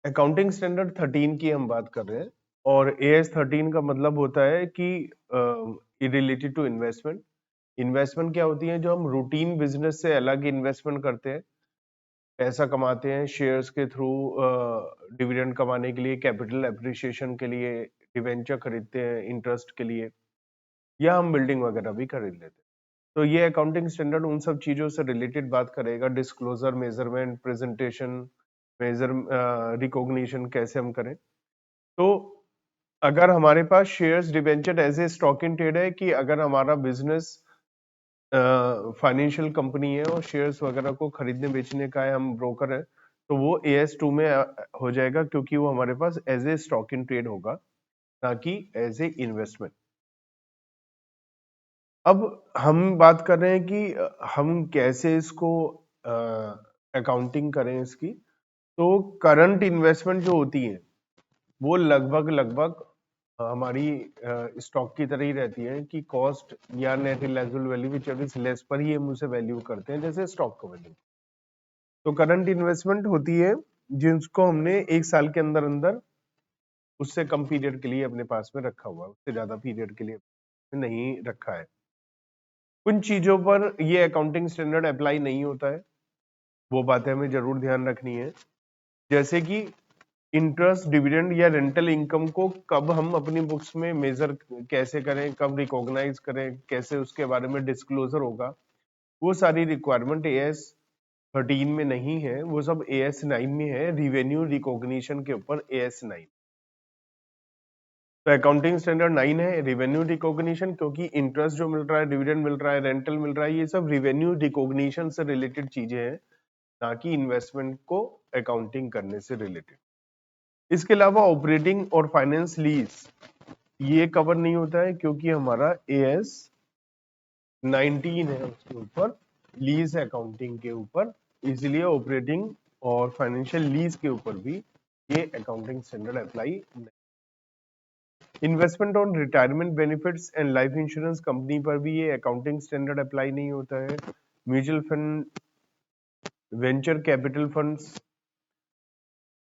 Accounting standard 13 की हम बात कर रहे हैं और AS 13 का मतलब होता है कि रिलेटेड टू इन्वेस्टमेंट। इन्वेस्टमेंट क्या होती है? जो हम रूटीन बिजनेस से अलग इन्वेस्टमेंट करते हैं, पैसा कमाते हैं शेयर्स के थ्रू, डिविडेंड कमाने के लिए, कैपिटल एप्रिसिएशन के लिए, डिवेंचर खरीदते हैं इंटरेस्ट के लिए, या हम बिल्डिंग वगैरह भी खरीद लेते हैं। तो ये अकाउंटिंग स्टैंडर्ड उन सब चीजों से रिलेटेड बात करेगा। Disclosure, measurement, presentation, measure recognition कैसे हम करें। तो अगर हमारे पास shares debenture as a stock in trade है कि अगर हमारा बिजनेस फाइनेंशियल कंपनी है और शेयर्स वगैरह को खरीदने बेचने का है, हम ब्रोकर है, तो वो AS2 में हो जाएगा, क्योंकि वो हमारे पास as a stock in trade होगा, ना कि एज ए इन्वेस्टमेंट। अब हम बात कर रहे हैं कि हम कैसे इसको अकाउंटिंग करें इसकी। तो करंट इन्वेस्टमेंट जो होती है वो लगभग लगभग हमारी स्टॉक की तरह ही रहती है कि कॉस्ट या नेट रियलाइजेबल वैल्यू विचर इज लेस पर ही हम उसे वैल्यू करते हैं, जैसे स्टॉक का वैल्यू। तो करंट इन्वेस्टमेंट होती है जिसको हमने एक साल के अंदर अंदर उससे कम पीरियड के लिए अपने पास में रखा हुआ है, उससे ज्यादा पीरियड के लिए नहीं रखा है। कुछ चीजों पर ये अकाउंटिंग स्टैंडर्ड अप्लाई नहीं होता है, वो बातें हमें जरूर ध्यान रखनी है। जैसे कि इंटरेस्ट, डिविडेंड या रेंटल इनकम को कब हम अपनी बुक्स में मेजर कैसे करें, कब रिकॉग्नाइज करें, कैसे उसके बारे में डिस्क्लोजर होगा, वो सारी रिक्वायरमेंट AS 13 में नहीं है, वो सब AS 9 में है, रिवेन्यू रिकॉग्निशन के ऊपर AS 9। तो अकाउंटिंग स्टैंडर्ड 9 है रिवेन्यू रिकॉग्निशन, क्योंकि इंटरेस्ट जो मिल रहा है, डिविडेंड मिल रहा है, रेंटल मिल रहा है, ये सब रिवेन्यू रिकॉग्निशन से रिलेटेड चीजें हैं, ना कि इन्वेस्टमेंट को अकाउंटिंग करने से रिलेटेड। इसके अलावा ऑपरेटिंग और फाइनेंस लीज ये कवर नहीं होता है, क्योंकि हमारा AS 19 है उसके ऊपर, लीज अकाउंटिंग के ऊपर, इसलिए ऑपरेटिंग और फाइनेंशियल लीज के ऊपर भी ये अकाउंटिंग स्टैंडर्ड अप्लाई नहीं। Investment on retirement benefits and life insurance company पर भी ये अकाउंटिंग स्टैंडर्ड अप्लाई नहीं होता है। Mutual fund, venture capital funds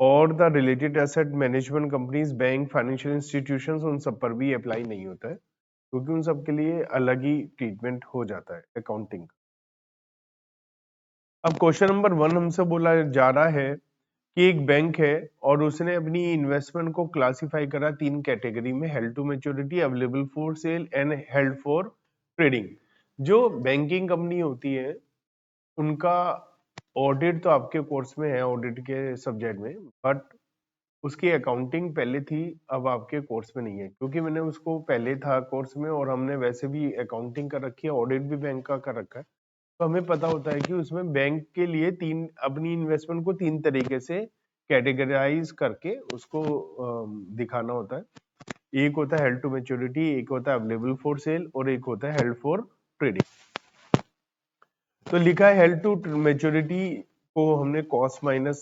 और the related asset management companies, bank, financial institutions, उन सब पर भी अप्लाई नहीं होता है, क्योंकि उन सब के लिए अलग ही ट्रीटमेंट हो जाता है अकाउंटिंग। अब क्वेश्चन नंबर 1 हमसे बोला जा रहा है कि एक बैंक है और उसने अपनी इन्वेस्टमेंट को क्लासिफाई करा 3 कैटेगरी में, held to maturity, available for sale and held for trading. जो बैंकिंग कंपनी होती है उनका ऑडिट तो आपके कोर्स में है, ऑडिट के सब्जेक्ट में, बट उसकी अकाउंटिंग पहले थी, अब आपके कोर्स में नहीं है, क्योंकि मैंने उसको पहले था कोर्स में और हमने वैसे भी अकाउंटिंग कर रखी है, ऑडिट भी बैंक का कर रखा है। तो हमें पता होता है कि उसमें बैंक के लिए अपनी इन्वेस्टमेंट को 3 तरीके से कैटेगराइज करके उसको दिखाना होता है। एक होता है हेल्ड टू मैच्योरिटी, एक होता है अवेलेबल फॉर सेल और एक होता है हेल्ड फॉर ट्रेडिंग। तो लिखा है हेल्ड टू मैच्योरिटी को हमने कॉस्ट माइनस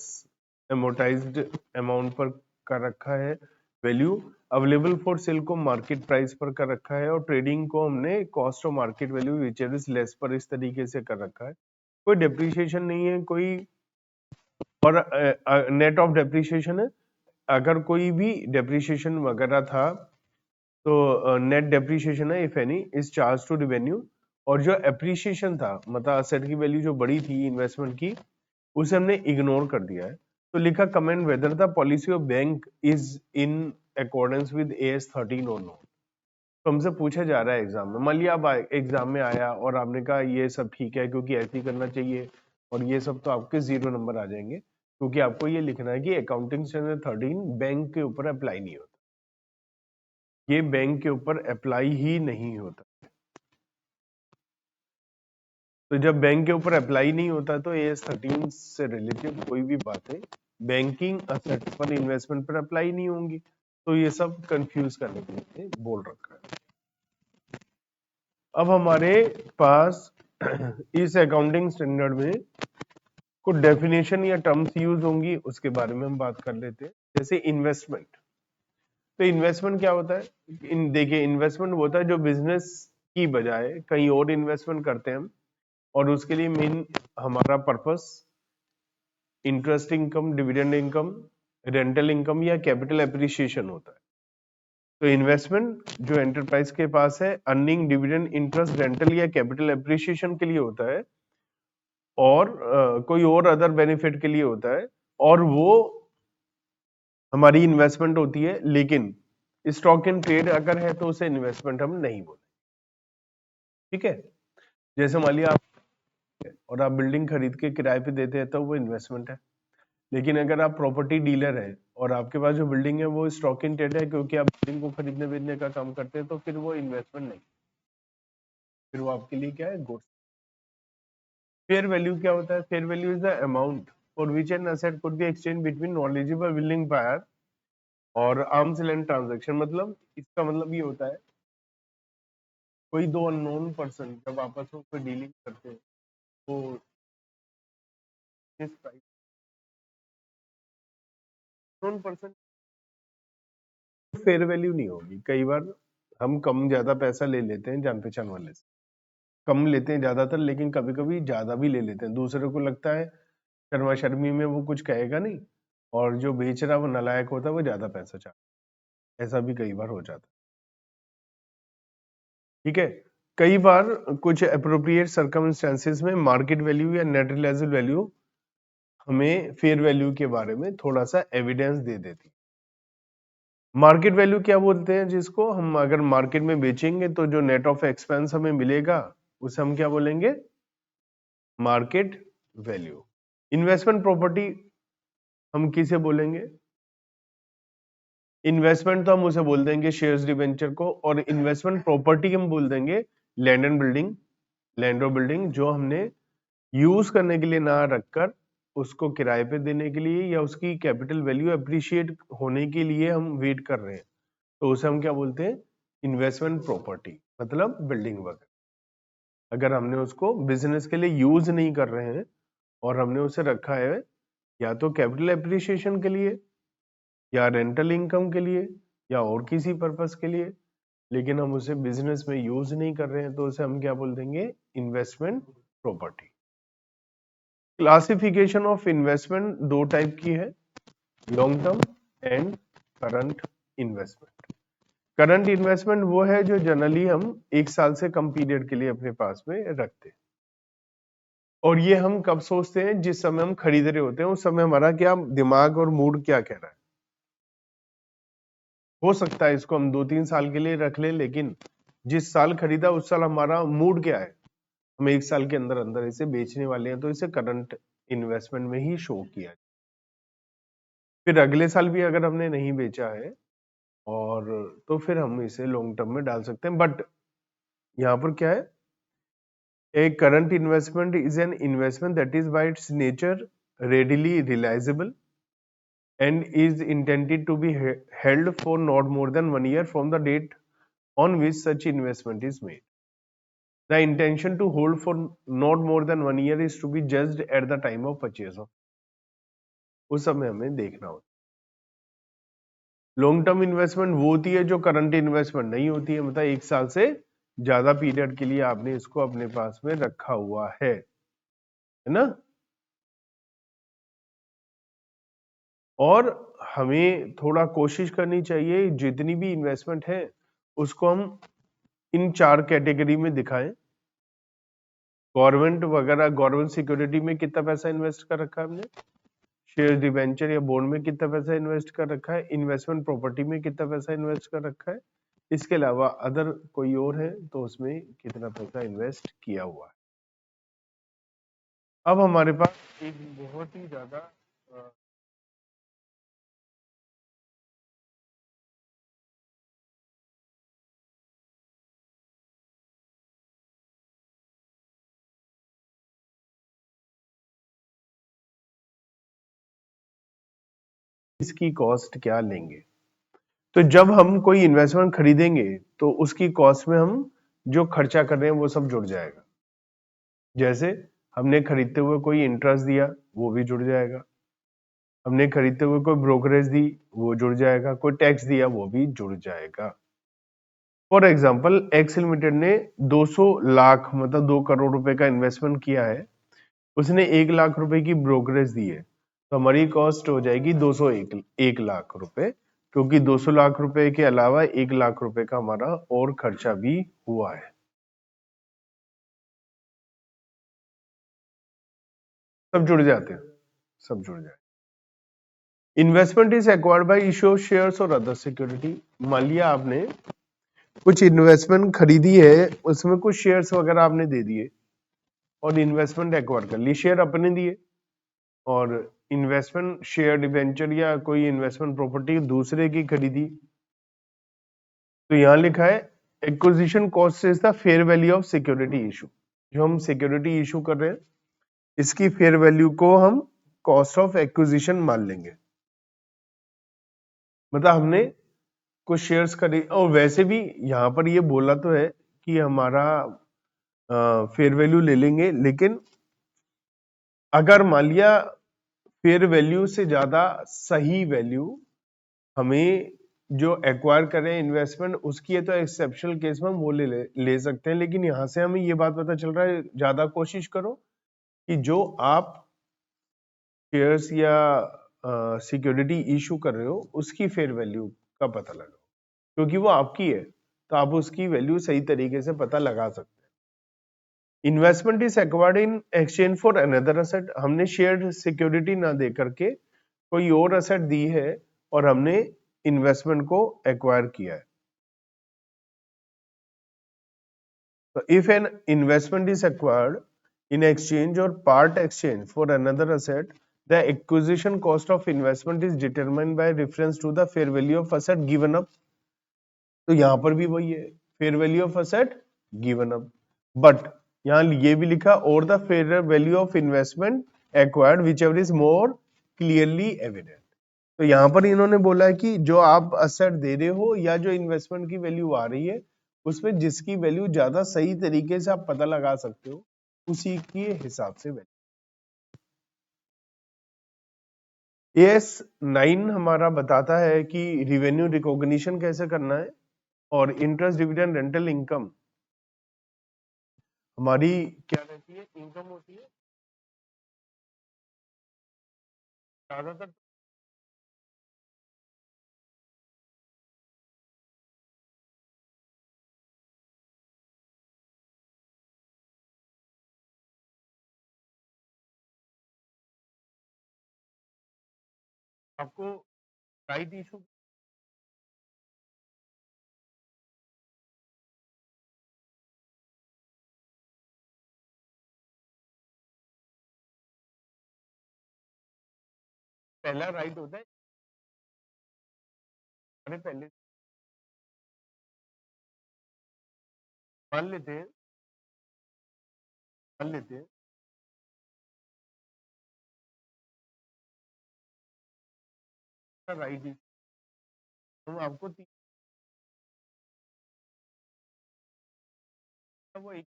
एमोटाइज्ड अमाउंट पर कर रखा है वैल्यू, अवेलेबल फॉर सेल को मार्केट प्राइस पर कर रखा है और ट्रेडिंग को हमने cost of market value whichever is less पर इस तरीके से कर रखा है। कोई डेप्रिसिएशन नहीं है, कोई और नेट ऑफ डेप्रिसिएशन है। अगर कोई भी डेप्रिसिएशन वगैरह था तो नेट डेप्रिसिएशन है, if any is charge to revenue. और जो एप्रिसिएशन था, मतलब असेट की वैल्यू जो बड़ी थी इन्वेस्टमेंट की, उसे हमने इग्नोर कर दिया है। तो लिखा comment whether the policy of bank is in accordance with AS 13 और नॉट। तो हमसे पूछा जा रहा है एग्जाम में, मान लिया आप एग्जाम में आया और आपने कहा ये सब ठीक है क्योंकि ऐसे ही करना चाहिए, और ये सब, तो आपके 0 नंबर आ जाएंगे, क्योंकि आपको ये लिखना है कि अकाउंटिंग स्टैंडर्ड 13 बैंक के ऊपर अप्लाई नहीं होता, ये बैंक के ऊपर अप्लाई ही नहीं होता। तो जब बैंक के ऊपर अप्लाई नहीं होता तो AS 13 से रिलेटेड कोई भी बातें बैंकिंग असेट पर, इन्वेस्टमेंट पर अप्लाई नहीं होंगी। तो ये सब कंफ्यूज करने के लिए बोल रखा है। अब हमारे पास इस अकाउंटिंग स्टैंडर्ड में कुछ डेफिनेशन या टर्म्स यूज होंगी, उसके बारे में हम बात कर लेते हैं। जैसे इन्वेस्टमेंट, तो इन्वेस्टमेंट क्या होता है? देखिए, इन्वेस्टमेंट होता है जो बिजनेस की बजाय कहीं और इन्वेस्टमेंट करते हैं हम, और उसके लिए मेन हमारा purpose interest income, dividend income rental income या कैपिटल एप्रिसिएशन होता है। तो इन्वेस्टमेंट जो एंटरप्राइज के पास है अर्निंग डिविडेंड इंटरेस्ट रेंटल या कैपिटल एप्रिसिएशन के लिए होता है, और कोई और अदर बेनिफिट के लिए होता है, और वो हमारी इन्वेस्टमेंट होती है। लेकिन स्टॉक इन ट्रेड अगर है तो उसे इन्वेस्टमेंट हम नहीं बोलते। ठीक है, जैसे मान लिया आप और आप बिल्डिंग खरीद के किराए पे देते हैं तो वो इन्वेस्टमेंट है। लेकिन अगर आप प्रॉपर्टी डीलर है और आपके पास जो बिल्डिंग है वो स्टॉक इन ट्रेड है क्योंकि आप बिल्डिंग को खरीदने बेचने का काम करते हैं, तो फिर वो इन्वेस्टमेंट नहीं, फिर वो आपके लिए क्या है, गुड्स। फेयर वैल्यू क्या होता है? Fair value is the amount for which an asset could be exchange between knowledgeable building buyer और आर्म्स लेंथ ट्रांजैक्शन। मतलब इसका मतलब ये होता है कोई दो अननोन पर्सन जब आपस में कोई डीलिंग करते हैं तो इस price unknown person fair value नहीं होगी। कई बार हम कम ज्यादा पैसा ले लेते हैं जान पहचान वाले से, कम लेते हैं ज्यादातर, लेकिन कभी कभी ज्यादा भी ले लेते हैं। दूसरे को लगता है शर्मा शर्मी में वो कुछ कहेगा नहीं, और जो बेच रहा वो नालायक होता है, वो ज्यादा पैसा चाहता है। ऐसा भी कई बार हो जाता है। ठीक है, कई बार कुछ अप्रोप्रिएट सर्कमस्टेंसेस में मार्केट वैल्यू या नेट रियलाइज्ड वैल्यू हमें फेयर वैल्यू के बारे में थोड़ा सा एविडेंस दे देती है। मार्केट वैल्यू क्या बोलते हैं? जिसको हम अगर मार्केट में बेचेंगे तो जो नेट ऑफ एक्सपेंस हमें मिलेगा उसे हम क्या बोलेंगे? Market value. इन्वेस्टमेंट प्रॉपर्टी हम किसे बोलेंगे? इन्वेस्टमेंट तो हम उसे बोल देंगे शेयर्स डिबेंचर को, और इन्वेस्टमेंट प्रॉपर्टी हम बोल देंगे लैंड एंड बिल्डिंग, लैंड और बिल्डिंग जो हमने यूज करने के लिए ना रखकर उसको किराए पे देने के लिए या उसकी कैपिटल वैल्यू अप्रिशिएट होने के लिए हम वेट कर रहे हैं, तो उसे हम क्या बोलते हैं? इन्वेस्टमेंट प्रॉपर्टी, मतलब बिल्डिंग वगैरह। अगर हमने उसको बिजनेस के लिए यूज नहीं कर रहे हैं और हमने उसे रखा है या तो कैपिटल एप्रिसिएशन के लिए या रेंटल इनकम के लिए या और किसी पर्पस के लिए, लेकिन हम उसे बिजनेस में यूज नहीं कर रहे हैं, तो उसे हम क्या बोल देंगे? Investment property. Classification of investment दो टाइप की है, long term and current investment. Current investment वो है जो जनरली हम एक साल से कम पीरियड के लिए अपने पास में रखते हैं, और ये हम कब सोचते हैं? जिस समय हम खरीद रहे होते हैं उस समय हमारा क्या दिमाग और मूड क्या कह रहा है। हो सकता है इसको हम 2-3 साल के लिए रख लें, लेकिन जिस साल खरीदा उस साल हमारा मूड क्या है, हम एक साल के अंदर अंदर इसे बेचने वाले हैं, तो इसे करंट इन्वेस्टमेंट में ही शो किया। फिर अगले साल भी अगर हमने नहीं बेचा है और तो फिर हम इसे लॉन्ग टर्म में डाल सकते हैं। बट यहाँ पर क्या है? A current investment is an investment that is by its nature readily realizable and is intended to be held for not more than 1 year from the date on which such investment is made. The intention to hold for not more than 1 year is to be judged at the time of purchase of. उस समय हमें देखना होता है। Long term investment वो होती है जो करंट इन्वेस्टमेंट नहीं होती है, मतलब एक साल से ज्यादा पीरियड के लिए आपने इसको अपने पास में रखा हुआ है ना? और हमें थोड़ा कोशिश करनी चाहिए जितनी भी इन्वेस्टमेंट है उसको हम इन 4 कैटेगरी में दिखाएं। गवर्नमेंट वगैरह, गवर्नमेंट सिक्योरिटी में कितना पैसा इन्वेस्ट कर रखा है हमने, शेयर डिबेंचर या बॉन्ड में कितना पैसा इन्वेस्ट कर रखा है, इन्वेस्टमेंट प्रॉपर्टी में कितना पैसा इन्वेस्ट कर रखा है, इसके अलावा अदर कोई और है तो उसमें कितना पैसा इन्वेस्ट किया हुआ है। अब हमारे पास एक बहुत ही ज्यादा इसकी कॉस्ट क्या लेंगे। तो जब हम कोई इन्वेस्टमेंट खरीदेंगे तो उसकी कॉस्ट में हम जो खर्चा कर रहे हैं वो सब जुड़ जाएगा। जैसे हमने खरीदते हुए कोई इंटरेस्ट दिया वो भी जुड़ जाएगा, हमने खरीदते हुए कोई ब्रोकरेज दी वो जुड़ जाएगा, कोई टैक्स दिया वो भी जुड़ जाएगा। फॉर एग्जाम्पल एक्स लिमिटेड ने 200 लाख मतलब 2 करोड़ रुपए का इन्वेस्टमेंट किया है, उसने 1 लाख रुपए की ब्रोकरेज दी है, तो हमारी कॉस्ट हो जाएगी 1 लाख रुपए, क्योंकि 200 लाख रुपए के अलावा 1 लाख रुपए का हमारा और खर्चा भी हुआ है। सब जुड़ जाते हैं, सब जुड़ जाए। Investment is acquired by issue of shares और अदर सिक्योरिटी। मान लिया आपने कुछ इन्वेस्टमेंट खरीदी है, उसमें कुछ शेयर्स वगैरह आपने दे दिए और इन्वेस्टमेंट एक्वायर कर ली, शेयर अपने दिए, और इन्वेस्टमेंट शेयर डिबेंचर या कोई इन्वेस्टमेंट प्रॉपर्टी दूसरे की खरीदी। तो यहां लिखा है acquisition cost is the fair value of security issue. जो हम सिक्योरिटी इशू कर रहे हैं इसकी फेयर वैल्यू को हम कॉस्ट ऑफ एक्विजिशन मान लेंगे। मतलब हमने कुछ शेयर्स खरीद, और वैसे भी यहां पर ये बोला तो है कि हमारा फेयर वैल्यू ले लेंगे, लेकिन अगर मान लिया फेयर वैल्यू से ज्यादा सही वैल्यू हमें जो एक्वायर करें इन्वेस्टमेंट उसकी है, तो एक्सेप्शनल केस में हम वो ले सकते हैं। लेकिन यहां से हमें ये बात पता चल रहा है, ज्यादा कोशिश करो कि जो आप शेयर्स या सिक्योरिटी इशू कर रहे हो उसकी फेयर वैल्यू का पता लगाओ, क्योंकि वो आपकी है तो आप उसकी वैल्यू सही तरीके से पता लगा सकते हैं। Investment is acquired in exchange for another asset. हमने शेयर सिक्योरिटी ना दे करके कोई और असेट दी है और हमने इन्वेस्टमेंट को एक्वायर किया है। तो if an investment is acquired in exchange और part exchange for another asset, the acquisition cost of investment is determined by reference to the fair value of asset given up. तो यहां पर भी वही है, fair value of asset given up, but यहां ये भी लिखा और the fair value of investment acquired whichever is more clearly evident. तो यहां पर इन्होंने बोला है कि जो आप असेट दे रहे हो या जो इन्वेस्टमेंट की वैल्यू आ रही है उसमें जिसकी वैल्यू ज्यादा सही तरीके से आप पता लगा सकते हो उसी के हिसाब से वैल्यू। एएस 9 हमारा बताता है कि रिवेन्यू रिकॉग्निशन कैसे करना है, और इंटरेस्ट डिविडेंड रेंटल इनकम हमारी क्या रहती है, इनकम होती है ज्यादातर। आपको राइट इशू पहला राइट होता है, अरे पहले मान लेते हैं, मान लेते हैं राइट इशू, तो आपको वो एक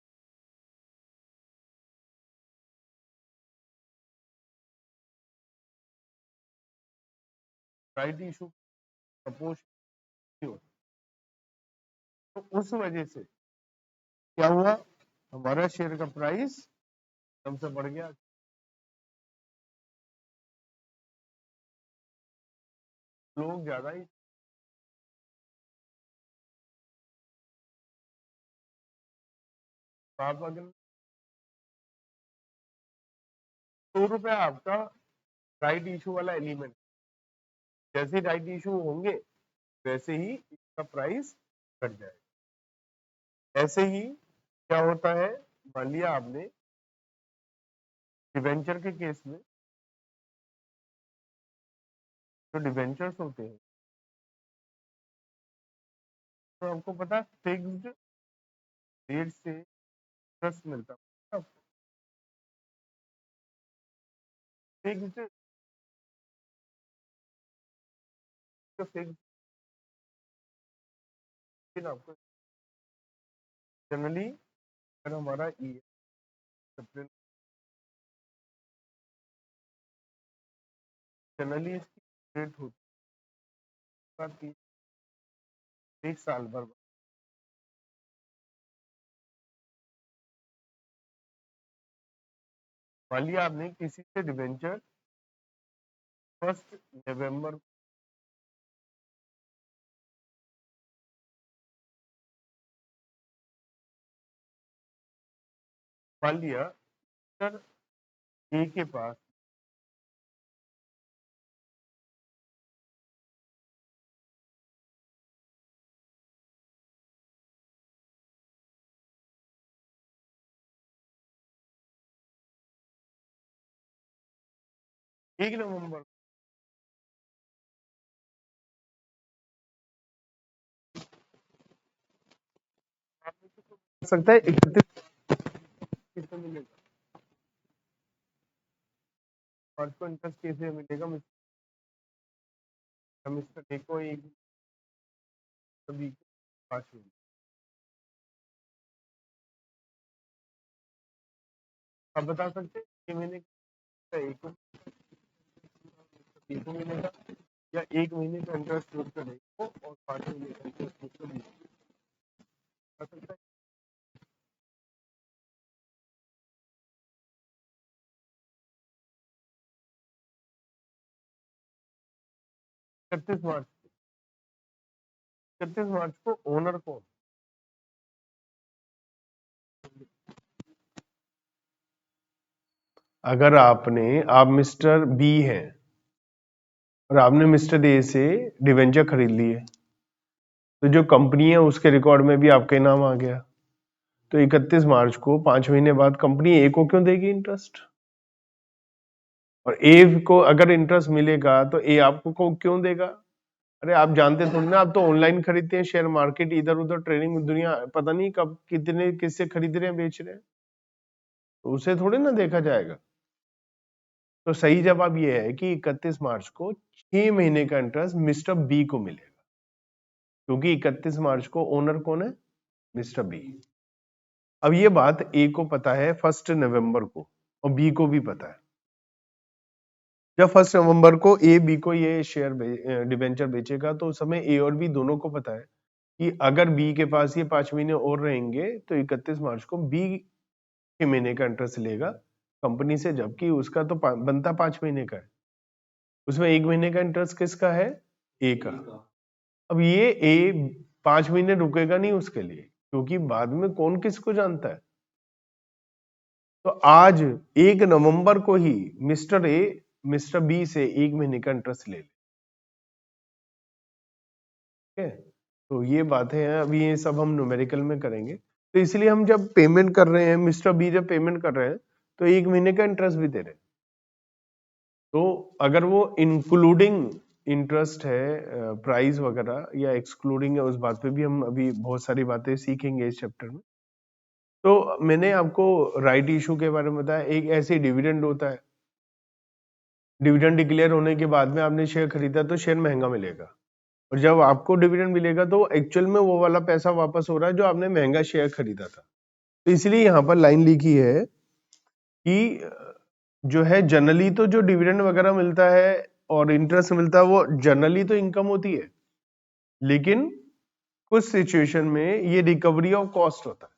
राइट इशू सपोज हो, तो उस वजह से क्या हुआ, हमारा शेयर का प्राइस एकदम से बढ़ गया। लोग ज्यादा ही, आप अगर 100 रुपया आपका राइट इशू वाला एलिमेंट, जैसे राइट इशू होंगे वैसे ही इसका प्राइस घट जाएगा। ऐसे ही क्या होता है, मान लिया आपने डिवेंचर के केस में, जो डिवेंचर्स होते हैं तो आपको पता है फिक्स्ड रेट से इंटरेस्ट मिलता है, फिक्स्ड, तो फिक्स्ड आपको जनरली अगर हमारा ई अप्रैल, जनरली इसकी रेट होती है 1 साल भर। मान लिया आपने किसी से डिवेंचर 1 नवंबर मान लिया सर ए के पास एक नवंबर हो सकता है 31 किसको मिलेगा, मार्च को इंटरेस्ट कैसे मिलेगा मिस्टर ए को एक सभी को 5 महीने। आप बता सकते हैं 6 महीने का एक को बी को मिलेगा या 1 महीने का इंटरेस्ट मिस्टर ए को और 5 महीने का इंटरेस्ट मिस्टर बी को बता सकता है। 31 मार्च 31 मार्च को ओनर कौन, अगर आप मिस्टर बी हैं और आपने मिस्टर ए से डिवेंचर खरीद लिए तो जो कंपनी है उसके रिकॉर्ड में भी आपका नाम आ गया, तो 31 मार्च को 5 महीने बाद कंपनी ए को क्यों देगी इंटरेस्ट, और ए को अगर इंटरेस्ट मिलेगा तो ए आपको को क्यों देगा। अरे आप जानते थोड़ी ना, आप तो ऑनलाइन खरीदते हैं शेयर मार्केट, इधर उधर ट्रेडिंग दुनिया पता नहीं कब कितने किससे खरीद रहे हैं बेच रहे हैं, तो उसे थोड़ी ना देखा जाएगा। तो सही जवाब ये है कि 31 मार्च को 6 महीने का इंटरेस्ट मिस्टर बी को मिलेगा, क्योंकि 31 मार्च को ओनर कौन है, मिस्टर बी। अब ये बात ए को पता है 1 नवंबर को और बी को भी पता है। जब 1 नवंबर को ए बी को ये शेयर डिवेंचर बेचेगा तो उस समय ए और बी दोनों को पता है कि अगर बी के पास ये 5 महीने और रहेंगे तो 31 मार्च को बी 6 महीने का इंटरेस्ट लेगा कंपनी से, जबकि उसका तो बनता 5 महीने का है, उसमें 1 महीने का इंटरेस्ट किसका है, ए का। अब ये ए 5 महीने रुकेगा नहीं उसके लिए, क्योंकि बाद में कौन किसको जानता है। तो आज 1 नवंबर को ही मिस्टर ए मिस्टर बी से 1 महीने का इंटरेस्ट ले ले, ठीक है। तो ये बातें हैं, अभी ये सब हम न्यूमेरिकल में करेंगे। तो इसलिए हम जब पेमेंट कर रहे हैं, मिस्टर बी जब पेमेंट कर रहे हैं तो 1 महीने का इंटरेस्ट भी दे रहे हैं। तो अगर वो इंक्लूडिंग इंटरेस्ट है प्राइस वगैरह या एक्सक्लूडिंग है, उस बात पे भी हम अभी बहुत सारी बातें सीखेंगे इस चैप्टर में। तो मैंने आपको राइट इशू के बारे में बताया, एक ऐसे डिविडेंड होता है, डिविडेंड डिक्लेयर होने के बाद में आपने शेयर खरीदा तो शेयर महंगा मिलेगा, और जब आपको डिविडेंड मिलेगा तो एक्चुअल में वो वाला पैसा वापस हो रहा है जो आपने महंगा शेयर खरीदा था। तो इसलिए यहाँ पर लाइन लिखी है कि जो है जनरली तो जो डिविडेंड वगैरह मिलता है और इंटरेस्ट मिलता है वो जनरली तो इनकम होती है, लेकिन कुछ सिचुएशन में ये रिकवरी ऑफ कॉस्ट होता है।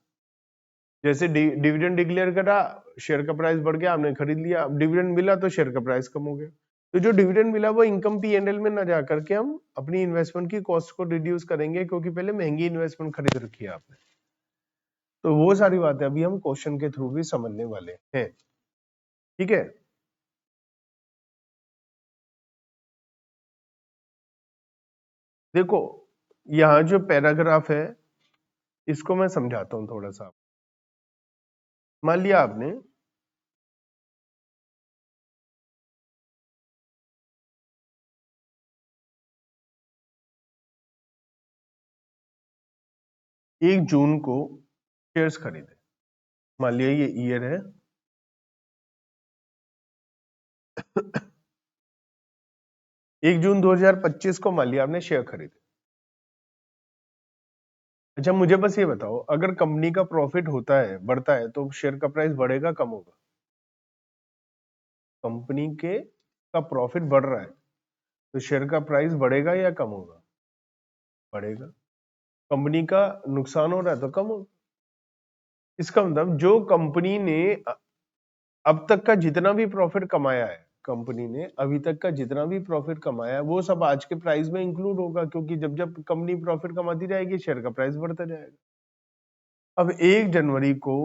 जैसे डिविडेंड डिक्लेयर करा, शेयर का प्राइस बढ़ गया, आपने खरीद लिया, अब डिविडेंड मिला तो शेयर का प्राइस कम हो गया, तो जो डिविडेंड मिला वो इनकम P&L में ना जा करके हम अपनी इन्वेस्टमेंट की कॉस्ट को रिड्यूस करेंगे, क्योंकि पहले महंगी इन्वेस्टमेंट खरीद रखी है आपने। तो वो सारी बातें अभी हम क्वेश्चन के थ्रू भी समझने वाले हैं, ठीक है। देखो यहाँ जो पैराग्राफ है इसको मैं समझाता हूँ थोड़ा सा। मान लिया आपने एक जून को शेयर्स खरीदे, मान लिया ये ईयर है 1 जून 2025 को मान लिया आपने शेयर खरीदे। अच्छा मुझे बस ये बताओ, अगर कंपनी का प्रॉफिट होता है बढ़ता है तो शेयर का प्राइस बढ़ेगा कम होगा, कंपनी के का प्रॉफिट बढ़ रहा है तो शेयर का प्राइस बढ़ेगा या कम होगा, बढ़ेगा। कंपनी का नुकसान हो रहा है तो कम होगा। इसका मतलब जो कंपनी ने अब तक का जितना भी प्रॉफिट कमाया है कंपनी ने अभी तक का जितना भी प्रॉफिट कमाया वो सब आज के प्राइस में इंक्लूड होगा, क्योंकि जब जब कंपनी प्रॉफिट कमाती जाएगी शेयर का प्राइस बढ़ता जाएगा। अब 1 जनवरी को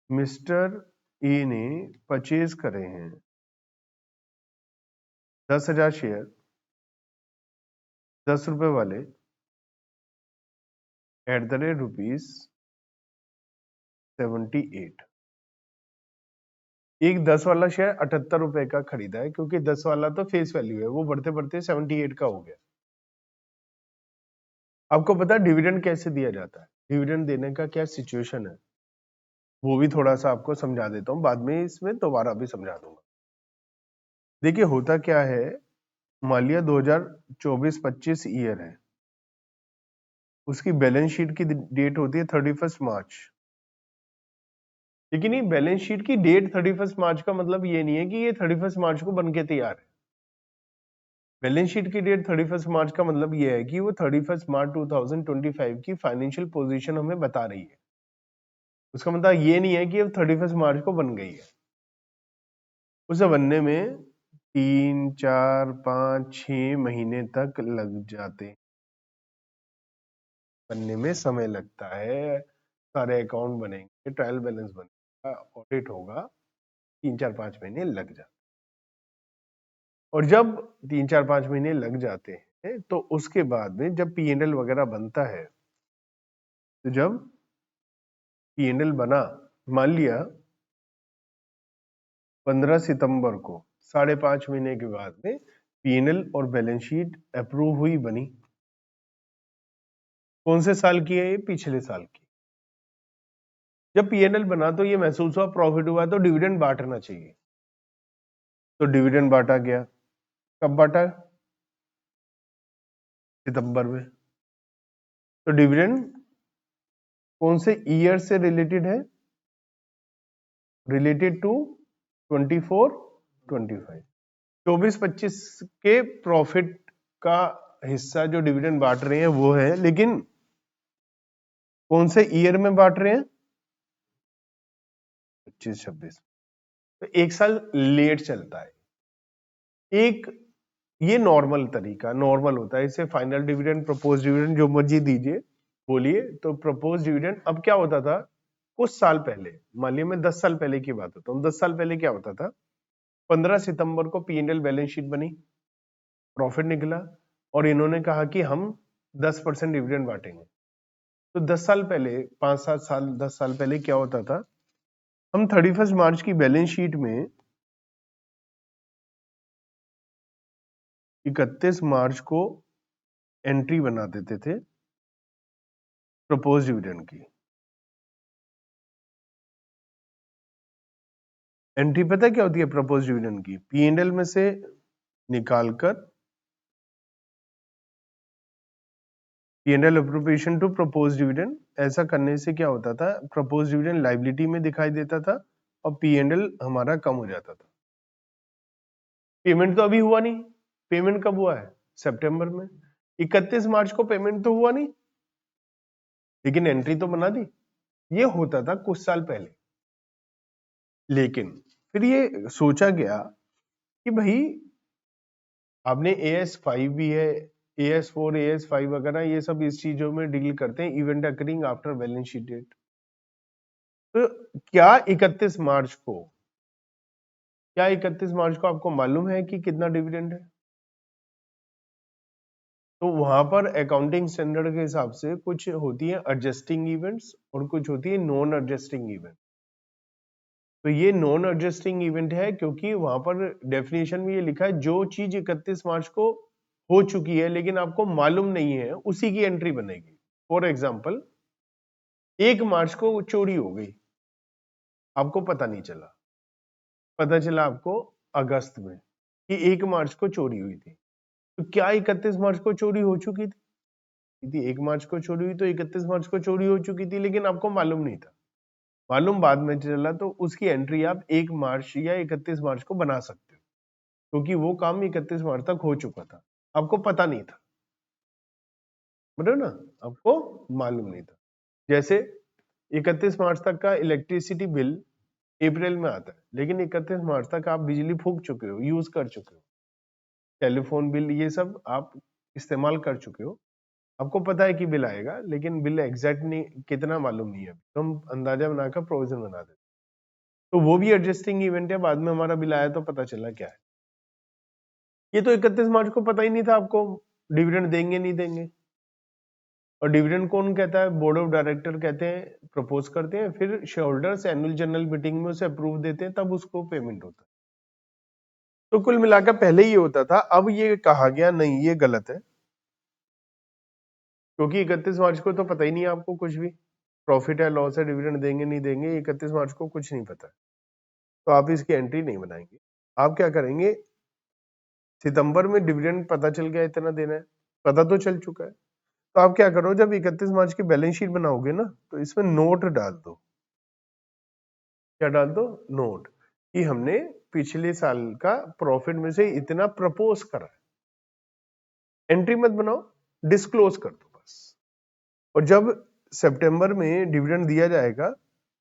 मिस्टर ए ने परचेज करे हैं 10,000 शेयर 10 रुपए वाले एट द रेट ₹78। एक 10 वाला शेयर 78 रुपए का खरीदा है, क्योंकि 10 वाला तो फेस वैल्यू है, वो बढ़ते बढ़ते 78 का हो गया। आपको पता है डिविडेंड कैसे दिया जाता है, डिविडेंड देने का क्या सिचुएशन है, वो भी थोड़ा सा आपको समझा देता हूँ, बाद में इसमें दोबारा भी समझा दूंगा। देखिए होता क्या है, मान लिया 2024-25 ईयर है, उसकी बैलेंस शीट की डेट होती है 31 मार्च। लेकिन ये बैलेंस शीट की डेट 31 मार्च का मतलब ये नहीं है कि ये 31 मार्च को बन के तैयार है। बैलेंस शीट की डेट 31 मार्च का मतलब ये है कि वो 31 मार्च 2025 की फाइनेंशियल पोजीशन हमें बता रही है। उसका मतलब ये नहीं है कि अब 31 मार्च को बन गई है। उसे बनने में 3, 4, 5, 6 महीने तक लग जाते हैं। बनने में समय लगता है, सारे अकाउंट बनेंगे, ट्रायल बैलेंस बनेगा, ऑडिट होगा, 3, 4, 5 महीने लग जाते हैं। और जब 3, 4, 5 महीने लग जाते हैं तो उसके बाद में जब P&L वगैरह बनता है, तो जब P&L बना, मान लिया 15 सितंबर को, 5.5 महीने के बाद में P&L और बैलेंस शीट अप्रूव हुई, बनी। कौन से साल की है ये? पिछले साल की। जब P&L बना तो ये महसूस हुआ प्रॉफिट हुआ तो डिविडेंड बांटना चाहिए, तो डिविडेंड बांटा गया। कब बांटा? सितंबर में। तो डिविडेंड कौन से ईयर से रिलेटेड है? रिलेटेड टू 24-25, 24-25 के प्रॉफिट का हिस्सा जो डिविडेंड बांट रहे हैं वो है, लेकिन कौन से ईयर में बांट रहे हैं? 25-26। तो एक साल लेट चलता है। एक ये नॉर्मल तरीका, नॉर्मल होता है। इसे फाइनल डिविडेंड, प्रपोज डिविडेंड, जो मर्जी दीजिए, बोलिए। तो प्रपोज डिविडेंड अब क्या होता था, कुछ साल पहले, मान लिया मैं 10 साल पहले की बात होता हूँ, 10 साल पहले क्या होता था, 15 सितंबर को P&L बैलेंस शीट बनी, प्रॉफिट निकला, और इन्होंने कहा कि हम 10% डिविडेंड बांटेंगे। तो 10 साल पहले, 5-7 साल, 10 साल पहले क्या होता था, हम 31 मार्च की बैलेंस शीट में 31 मार्च को एंट्री बना देते थे प्रपोज डिविडेंड की। एंट्री पता क्या होती है प्रपोज डिविडेंड की? P&L में से निकालकर P&L appropriation to propose dividend, ऐसा करने से क्या होता था, प्रपोज डिविडेंड लायबिलिटी में दिखाई देता था और P&L हमारा कम हो जाता था। पेमेंट तो अभी हुआ नहीं, पेमेंट कब हुआ है? सितंबर में। 31 मार्च को पेमेंट तो हुआ नहीं, लेकिन एंट्री तो बना दी। ये होता था कुछ साल पहले। लेकिन फिर ये सोचा गया कि भाई आपने AS5 भी है, AS4, AS5 वगैरह, ये सब इस चीजों में डील करते हैं, event occurring after balance sheet date. तो क्या 31 मार्च को, क्या 31 मार्च को आपको मालूम है कि कितना डिविडेंड है? तो वहां पर अकाउंटिंग स्टैंडर्ड के हिसाब से कुछ होती है एडजस्टिंग इवेंट्स और कुछ होती है नॉन एडजस्टिंग इवेंट। तो ये नॉन एडजस्टिंग इवेंट है, क्योंकि वहां पर डेफिनेशन में ये लिखा है जो चीज 31 मार्च को हो चुकी है लेकिन आपको मालूम नहीं है, उसी की एंट्री बनेगी। फॉर एग्जाम्पल 1 मार्च को चोरी हो गई, आपको पता नहीं चला, पता चला आपको अगस्त में कि 1 मार्च को चोरी हुई थी। तो क्या 31 मार्च को चोरी हो चुकी थी? 1 मार्च को चोरी हुई तो 31 मार्च को चोरी हो चुकी थी, लेकिन आपको मालूम नहीं था। मालूम बाद में चला तो उसकी एंट्री आप 1 मार्च या 31 मार्च को बना सकते हो, क्योंकि वो काम 31 मार्च तक हो चुका था, आपको पता नहीं था। मतलब ना, आपको मालूम नहीं था। जैसे 31 मार्च तक का इलेक्ट्रिसिटी बिल अप्रैल में आता है, लेकिन 31 मार्च तक आप बिजली फूक चुके हो, यूज कर चुके हो, टेलीफोन बिल ये सब आप इस्तेमाल कर चुके हो, आपको पता है कि बिल आएगा, लेकिन बिल एग्जैक्ट नहीं कितना मालूम नहीं है, तो हम अंदाजा बनाकर प्रोविजन बना देते, तो वो भी एडजस्टिंग इवेंट है। बाद में हमारा बिल आया तो पता चला क्या है। ये तो 31 मार्च को पता ही नहीं था आपको डिविडेंड देंगे नहीं देंगे, और डिविडेंड कौन कहता है? बोर्ड ऑफ डायरेक्टर कहते हैं, प्रपोज करते हैं, फिर share holders annual general meeting में उसे अप्रूव देते हैं, तब उसको पेमेंट होता है। तो कुल मिलाकर पहले ये होता था, अब ये कहा गया नहीं, ये गलत है, क्योंकि 31 मार्च को तो पता ही नहीं है आपको कुछ भी, प्रॉफिट है लॉस है डिविडेंड देंगे नहीं देंगे, 31 मार्च को कुछ नहीं पता है, तो आप इसकी एंट्री नहीं बनाएंगे। आप क्या करेंगे, सितंबर में डिविडेंड पता चल गया इतना देना है, पता तो चल चुका है, तो आप क्या करो, जब 31 मार्च की बैलेंस शीट बनाओगे ना, तो इसमें नोट डाल दो। क्या डाल दो? नोट, कि हमने पिछले साल का प्रॉफिट में से इतना प्रपोज करा है। एंट्री मत बनाओ, डिस्क्लोज कर दो बस, और जब सितंबर में डिविडेंड दिया जाएगा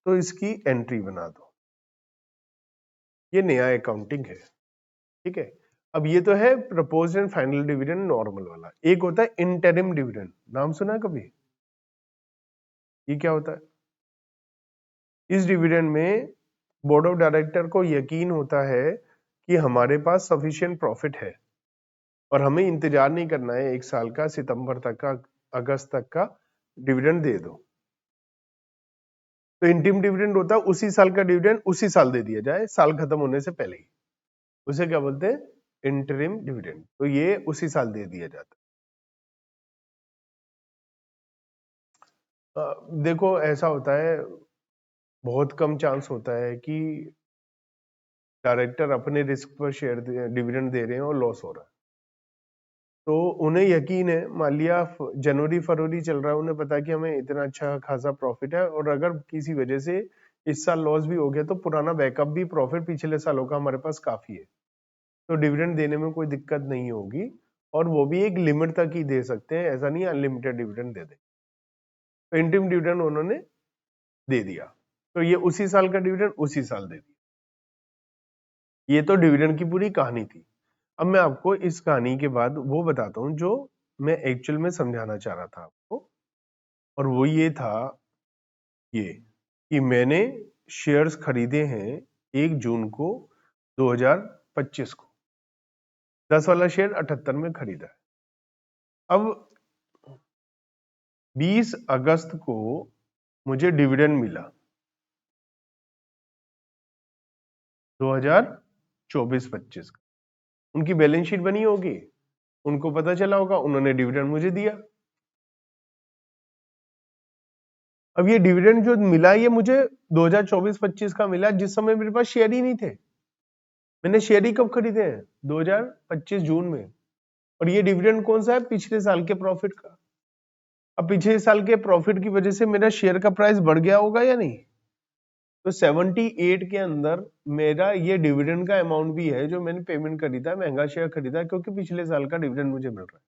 तो इसकी एंट्री बना दो। ये नया अकाउंटिंग है, ठीक है। अब ये तो है proposed and final dividend normal वाला, एक होता है इंटरिम डिविडेंड, नाम सुना है कभी? ये क्या होता है? इस डिविडेंड में बोर्ड ऑफ डायरेक्टर को यकीन होता है कि हमारे पास सफिशिएंट प्रॉफिट है और हमें इंतजार नहीं करना है एक साल का, सितंबर तक का, अगस्त तक का, डिविडेंड दे दो। तो इंटीम डिविडेंड होता है उसी साल का डिविडेंड उसी साल दे दिया जाए, साल खत्म होने से पहले ही, उसे क्या बोलते हैं? Interim dividend. तो ये उसी साल दे दिया जाता है। देखो ऐसा होता है, बहुत कम चांस होता है कि डायरेक्टर अपने रिस्क पर शेयर डिविडेंड दे रहे हैं और लॉस हो रहा है, तो उन्हें यकीन है, मान लिया जनवरी फरवरी चल रहा है, उन्हें पता है कि हमें इतना अच्छा खासा प्रॉफिट है, और अगर किसी वजह से इस साल लॉस भी हो गया तो पुराना बैकअप भी प्रॉफिट पिछले सालों का हमारे पास काफी है, तो डिविडेंड देने में कोई दिक्कत नहीं होगी, और वो भी एक लिमिट तक ही दे सकते हैं, ऐसा नहीं अनलिमिटेड डिविडेंड दे दे। तो इंटीम डिविडेंड उन्होंने दे दिया, तो ये उसी साल का डिविडेंड उसी साल दे दिया। ये तो डिविडेंड की पूरी कहानी थी। अब मैं आपको इस कहानी के बाद वो बताता हूँ जो मैं एक्चुअल में समझाना चाह रहा था आपको, और वो ये था, ये कि मैंने शेयर्स खरीदे हैं 1 जून को 2025 को, 10 वाला शेयर 78 में खरीदा है। अब 20 अगस्त को मुझे डिविडेंड मिला 2024-25 का, उनकी बैलेंस शीट बनी होगी, उनको पता चला होगा, उन्होंने डिविडेंड मुझे दिया। अब ये डिविडेंड जो मिला ये मुझे 2024-25 का मिला, जिस समय मेरे पास शेयर ही नहीं थे। मैंने शेयर ही कब खरीदे हैं? 2025 जून में। और ये डिविडेंड कौन सा है? पिछले साल के प्रॉफिट का। अब पिछले साल के प्रॉफिट की वजह से मेरा शेयर का प्राइस बढ़ गया होगा या नहीं? तो 78 के अंदर मेरा ये डिविडेंड का अमाउंट भी है जो मैंने पेमेंट खरीदा, महंगा शेयर खरीदा, क्योंकि पिछले साल का डिविडेंड मुझे मिल रहा है।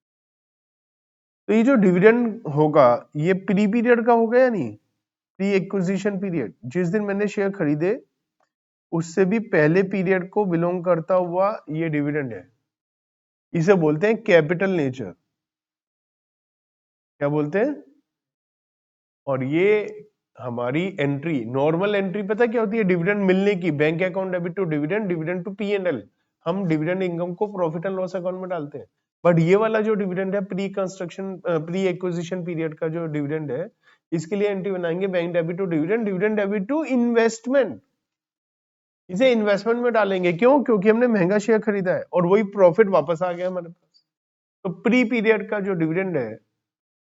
तो ये जो डिविडेंड होगा ये प्री पीरियड का होगा या नहीं? प्री एक्विजिशन पीरियड, जिस दिन मैंने शेयर खरीदे उससे भी पहले पीरियड को बिलोंग करता हुआ ये डिविडेंड है। इसे बोलते हैं कैपिटल नेचर। क्या बोलते हैं? और ये हमारी एंट्री, नॉर्मल एंट्री पता क्या होती है? डिविडेंड मिलने की, bank account debit to dividend, dividend to P&L। हम डिविडेंड इनकम को प्रॉफिट एंड लॉस अकाउंट में डालते हैं, बट ये वाला जो डिविडेंड है pre construction pre acquisition period का जो डिविडेंड है, इसके लिए एंट्री बनाएंगे bank debit to dividend, dividend debit to investment. इसे इन्वेस्टमेंट में डालेंगे, क्यों? क्योंकि हमने महंगा शेयर खरीदा है और वही प्रॉफिट वापस आ गया हमारे पास। तो प्री पीरियड का जो डिविडेंड है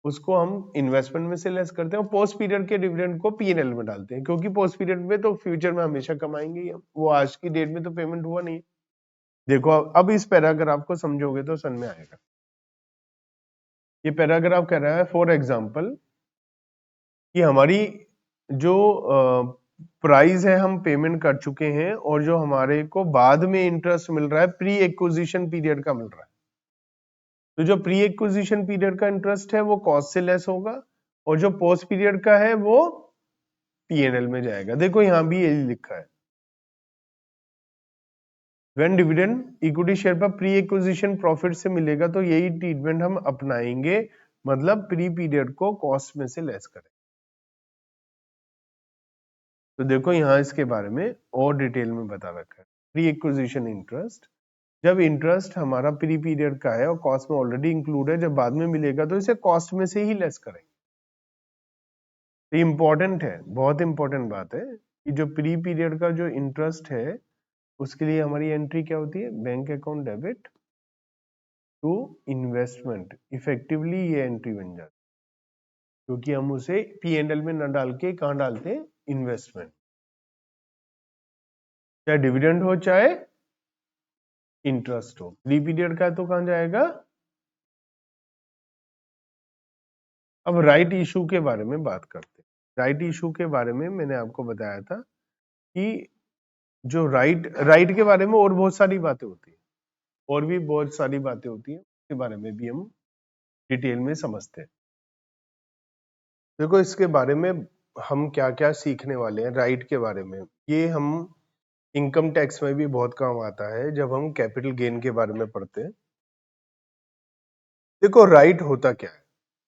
उसको हम इन्वेस्टमेंट में से लेस करते हैं, और पोस्ट पीरियड के डिविडेंड को P&L में डालते हैं, क्योंकि पोस्ट पीरियड में तो फ्यूचर में हमेशा कमाएंगे ही हम, वो आज की डेट में तो पेमेंट हुआ नहीं। देखो अब इस पैराग्राफ को समझोगे तो समझ में आएगा। ये पैराग्राफ कह रहा है फॉर एग्जाम्पल कि हमारी जो प्राइस है हम पेमेंट कर चुके हैं, और जो हमारे को बाद में इंटरेस्ट मिल रहा है प्री एक्विजिशन पीरियड का मिल रहा है, तो जो प्री एक्विजिशन पीरियड का इंटरेस्ट है वो कॉस्ट से लेस होगा, और जो पोस्ट पीरियड का है वो P&L में जाएगा। देखो यहां भी यही लिखा है, व्हेन डिविडेंड इक्विटी शेयर पर प्री एक्विजिशन प्रॉफिट से मिलेगा तो यही ट्रीटमेंट हम अपनाएंगे, मतलब प्री पीरियड को कॉस्ट में से लेस करें। तो देखो यहां इसके बारे में और डिटेल में बता रखा है। प्री एक्विजिशन इंटरेस्ट, जब इंटरेस्ट हमारा प्री पीरियड का है और कॉस्ट में ऑलरेडी इंक्लूड है, जब बाद में मिलेगा तो इसे कॉस्ट में से ही लेस करें। तो इंपॉर्टेंट है, बहुत इंपॉर्टेंट बात है कि जो प्री पीरियड का जो इंटरेस्ट है उसके लिए हमारी एंट्री क्या होती है, bank account debit to investment. Effectively ये एंट्री बन जाती है क्योंकि हम उसे P&L में न डाल के कहां डालते हैं, इन्वेस्टमेंट। चाहे डिविडेंड हो चाहे इंटरेस्ट हो, प्री पीरियड का तो कहां जाएगा। अब राइट इशू के बारे में बात करते हैं। राइट इशू के बारे में मैंने आपको बताया था कि जो राइट के बारे में और बहुत सारी बातें होती है, और भी बहुत सारी बातें होती है, उसके बारे में भी हम डिटेल में समझते हैं। देखो इसके बारे में हम क्या क्या सीखने वाले हैं राइट के बारे में। ये हम इनकम टैक्स में भी बहुत काम आता है जब हम कैपिटल गेन के बारे में पढ़ते हैं। देखो राइट होता क्या है,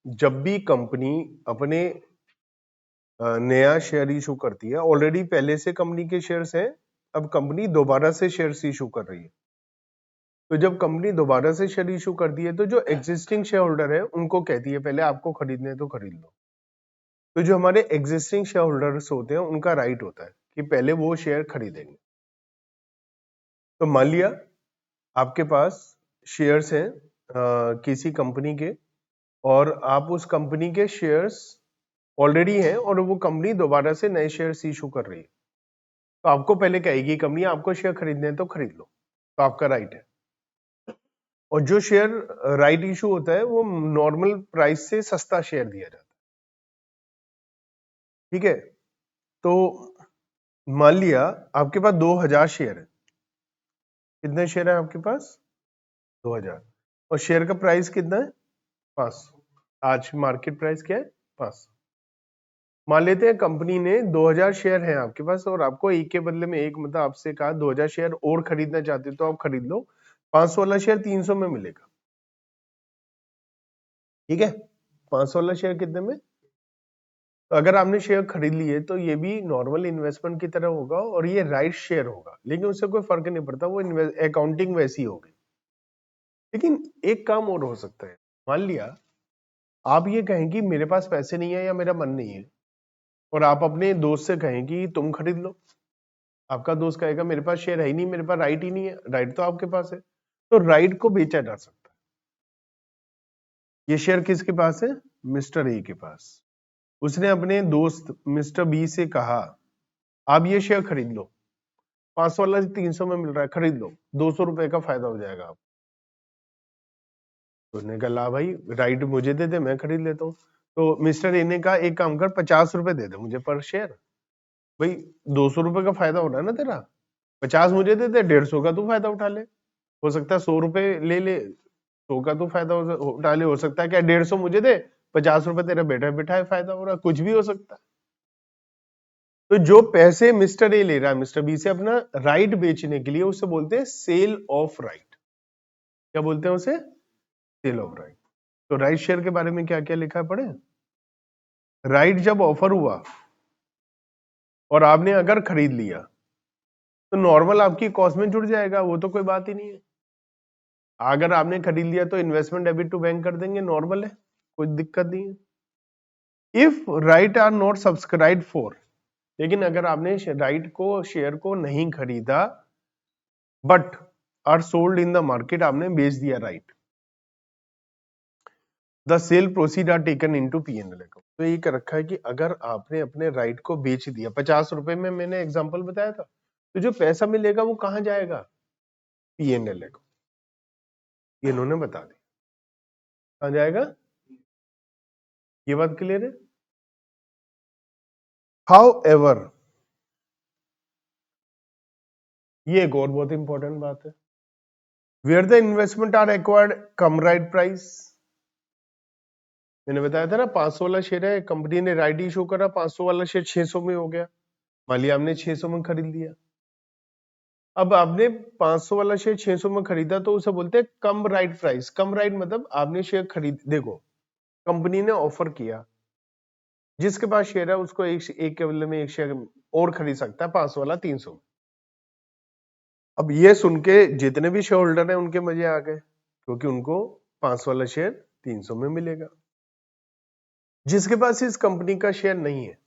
जब भी कंपनी अपने नया शेयर इशू करती है, ऑलरेडी पहले से कंपनी के शेयर्स हैं, अब कंपनी दोबारा से शेयर्स इशू कर रही है। तो जब कंपनी दोबारा से शेयर इशू करती है तो जो एग्जिस्टिंग शेयर होल्डर है उनको कहती है पहले आपको खरीदने हैं तो खरीद लो। तो जो हमारे एग्जिस्टिंग शेयर होल्डर्स होते हैं उनका राइट होता है कि पहले वो शेयर खरीदेंगे। तो मान लिया आपके पास शेयर्स हैं किसी कंपनी के, और आप उस कंपनी के शेयर्स ऑलरेडी हैं और वो कंपनी दोबारा से नए शेयर्स इशू कर रही है। तो आपको पहले कहेगी कंपनी आपको शेयर खरीदने हैं तो खरीद लो, तो आपका राइट है। और जो शेयर राइट इशू होता है वो नॉर्मल प्राइस से सस्ता शेयर दिया जाता है, ठीक है। तो मान लिया आपके पास 2000 शेयर है। कितने शेयर है आपके पास, 2000, और शेयर का प्राइस कितना है, 500। आज मार्केट प्राइस क्या है, 500। मान लेते हैं कंपनी ने 2000 शेयर है आपके पास और आपको एक के बदले में एक, मतलब आपसे कहा 2000 शेयर और खरीदना चाहते हो तो आप खरीद लो, 500 वाला शेयर 300 में मिलेगा, ठीक है। 500 वाला शेयर कितने में, तो अगर आपने शेयर खरीद लिए तो ये भी नॉर्मल इन्वेस्टमेंट की तरह होगा और ये राइट शेयर होगा, लेकिन उससे कोई फर्क नहीं पड़ता, वो अकाउंटिंग वैसी होगी। लेकिन एक काम और हो सकता है, मान लिया आप ये कहें कि मेरे पास पैसे नहीं है या मेरा मन नहीं है, और आप अपने दोस्त से कहें कि तुम खरीद लो। आपका दोस्त कहेगा मेरे पास शेयर है ही नहीं, मेरे पास राइट ही नहीं है, राइट तो आपके पास है। तो राइट को बेचा जा सकता है। ये शेयर किसके पास है, मिस्टर ए के पास। उसने अपने दोस्त मिस्टर बी से कहा आप ये शेयर खरीद लो, 500 वाला 300 में मिल रहा है, खरीद लो, 200 रुपए का फायदा हो जाएगा आप। तो उसने कहा ला भाई राइट मुझे दे दे, मैं खरीद लेता हूँ। तो मिस्टर ए ने कहा एक काम कर, 50 रुपए दे दे मुझे पर शेयर। भाई 200 रुपए का फायदा हो रहा है ना तेरा, 50 मुझे दे दे, 150 का तू फायदा उठा ले। हो सकता है 100 रुपए ले ले, 100 का तू फायदा उठा ले। हो सकता है क्या 150 मुझे दे, 50 रुपए तेरा बैठा बिठाए फायदा हो रहा है, कुछ भी हो सकता है। तो जो पैसे मिस्टर ए ले रहा है मिस्टर बी से अपना राइट बेचने के लिए, उसे बोलते हैं सेल ऑफ राइट। क्या बोलते हैं उसे, सेल ऑफ राइट। तो राइट शेयर के बारे में क्या क्या लिखा है पढ़े। राइट जब ऑफर हुआ और आपने अगर खरीद लिया तो नॉर्मल आपकी कॉस्ट में जुड़ जाएगा, वो तो कोई बात ही नहीं है। अगर आपने खरीद लिया तो इन्वेस्टमेंट डेबिट टू बैंक कर देंगे, नॉर्मल है, कोई दिक्कत नहीं है। If right are not subscribe for, लेकिन अगर आपने राइट को शेयर को नहीं खरीदा but are sold in the market, आपने बेच दिया right, the sale proceed are taken into P&L account. तो ये कर रखा है कि अगर आपने अपने राइट को बेच दिया 50 रुपए में, मैंने एग्जांपल बताया था, तो जो पैसा मिलेगा वो कहां जाएगा, P&L अकाउंट। ये इन्होंने बता दिया कहां जाएगा, ये बात क्लियर है। हाउ एवर, ये एक और बहुत इंपॉर्टेंट बात है, where the investment are acquired cum right price. मैंने बताया था ना 500 वाला शेयर है, कंपनी ने राइट इशू करा, 500 वाला शेयर 600 में हो गया, मान लिया हमने 600 में खरीद लिया। अब आपने 500 वाला शेयर 600 में खरीदा तो उसे बोलते हैं कम राइट प्राइस। कम राइट मतलब आपने शेयर खरीद, देखो कंपनी ने ऑफर किया, जिसके पास शेयर है उसको एक के बदले में एक शेयर और खरीद सकता है 500 वाला 300। अब ये सुन के जितने भी शेयर होल्डर हैं उनके मजे आ गए, क्योंकि उनको 500 वाला शेयर 300 में मिलेगा। जिसके पास इस कंपनी का शेयर नहीं है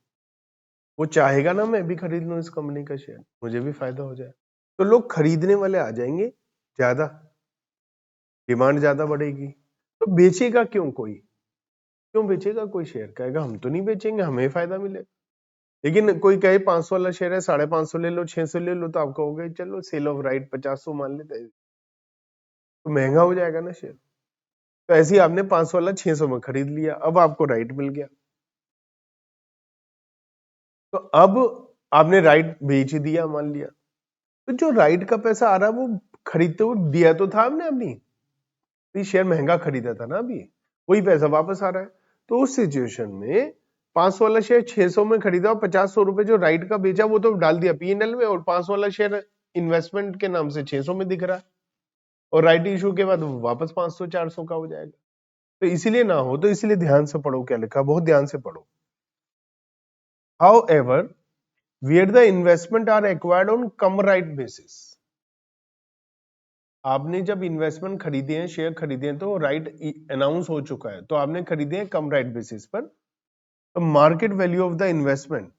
वो चाहेगा ना मैं भी खरीद लूं इस कंपनी का शेयर, मुझे भी फायदा हो जाए। तो लोग खरीदने वाले आ जाएंगे ज्यादा, डिमांड ज्यादा बढ़ेगी, तो बेचेगा क्यों कोई? क्यों बेचेगा कोई शेयर? कहेगा हम तो नहीं बेचेंगे, हमें फायदा मिले। लेकिन कोई कहे 500 वाला शेयर है 550 ले लो 600 ले लो, तो आप कहोगे चलो सेल ऑफ राइट 50 मान लेते हैं, तो महंगा हो जाएगा ना शेयर। तो ऐसे ही आपने 500 वाला 600 में खरीद लिया, अब आपको राइट मिल गया, तो अब आपने राइट बेच दिया मान लिया, तो जो राइट का पैसा आ रहा है वो खरीदते हुए दिया तो था आपने अपनी, तो शेयर महंगा खरीदा था ना, अभी वही पैसा वापस आ रहा है। तो उस सिचुएशन में 500 वाला शेयर 600 में खरीदा और 50 रुपए जो राइट का बेचा वो तो डाल दिया पीएनएल में, और 500 वाला शेयर इन्वेस्टमेंट के नाम से 600 में दिख रहा है, और राइट इशू के बाद वापस 500 400 का हो जाएगा। तो इसीलिए ना हो, तो इसीलिए ध्यान से पढ़ो क्या लिखा, बहुत ध्यान से पढ़ो। However, where the investment are acquired on come right basis, आपने जब इन्वेस्टमेंट खरीदे हैं, शेयर खरीदे हैं, तो राइट अनाउंस हो चुका है, तो आपने खरीदे हैं कम राइट बेसिस पर। तो market value of the investment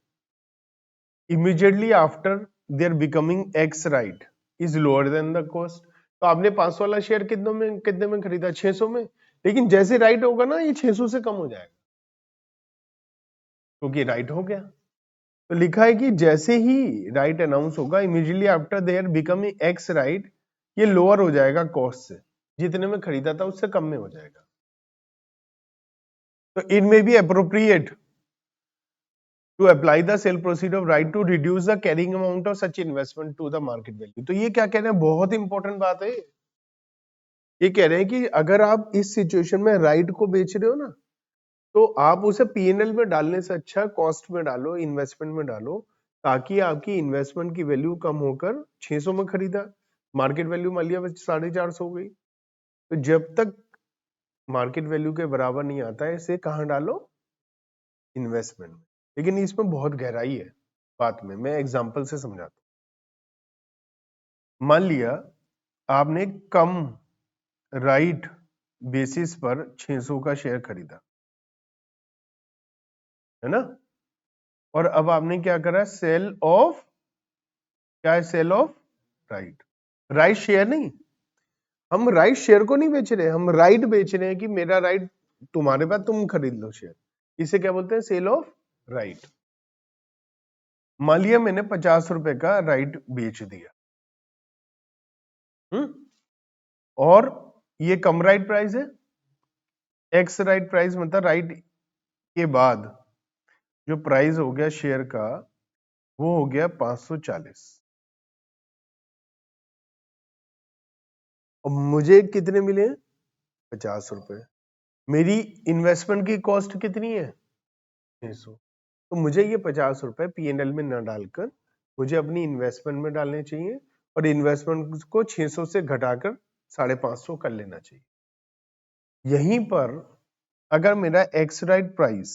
immediately after their becoming x right is lower than the cost. तो आपने 500 वाला शेयर कितने में खरीदा? 600 में, लेकिन जैसे राइट होगा ना ये 600 से कम हो जाएगा, क्योंकि राइट हो गया। तो लिखा है कि जैसे ही राइट अनाउंस होगा immediately after their becoming x right, ये लोअर हो जाएगा कॉस्ट से, जितने में खरीदा था उससे कम में हो जाएगा। तो it may be appropriate to apply the sale proceed of right to reduce the carrying amount of such investment to the market value. तो ये क्या कह रहे हैं, बहुत इंपॉर्टेंट बात है। ये कह रहे हैं कि अगर आप इस सिचुएशन में राइट को बेच रहे हो ना, तो आप उसे पीएनएल में डालने से अच्छा कॉस्ट में डालो, इन्वेस्टमेंट में डालो, ताकि आपकी इन्वेस्टमेंट की वैल्यू कम होकर 600 में खरीदा, मार्केट वैल्यू मान लिया 450 हो गई। तो जब तक मार्केट वैल्यू के बराबर नहीं आता है इसे कहां डालो? इन्वेस्टमेंट में। लेकिन इसमें बहुत गहराई है बात में, मैं एग्जांपल से समझाता हूं। मान लिया आपने कम राइट बेसिस पर 600 का शेयर खरीदा, है ना, और अब आपने क्या करा? सेल ऑफ, क्या है? Sale of right. Right share नहीं, हम राइट शेयर को नहीं बेच रहे, हम राइट बेच रहे हैं कि मेरा राइट तुम्हारे पास, तुम खरीद लो शेयर। इसे क्या बोलते हैं? Sale of right. मान लिया मैंने 50 रुपए का राइट बेच दिया, और ये कम राइट प्राइस है, एक्स राइट प्राइस मतलब राइट के बाद जो प्राइस हो गया शेयर का वो हो गया 540, और मुझे कितने मिले? 50 रुपए। मेरी इन्वेस्टमेंट की कॉस्ट कितनी है? 600। तो मुझे ये 50 रुपए पीएनएल में न डालकर मुझे अपनी इन्वेस्टमेंट में डालने चाहिए, और इन्वेस्टमेंट को 600 से घटाकर 550 कर लेना चाहिए। यहीं पर अगर मेरा एक्स राइट प्राइस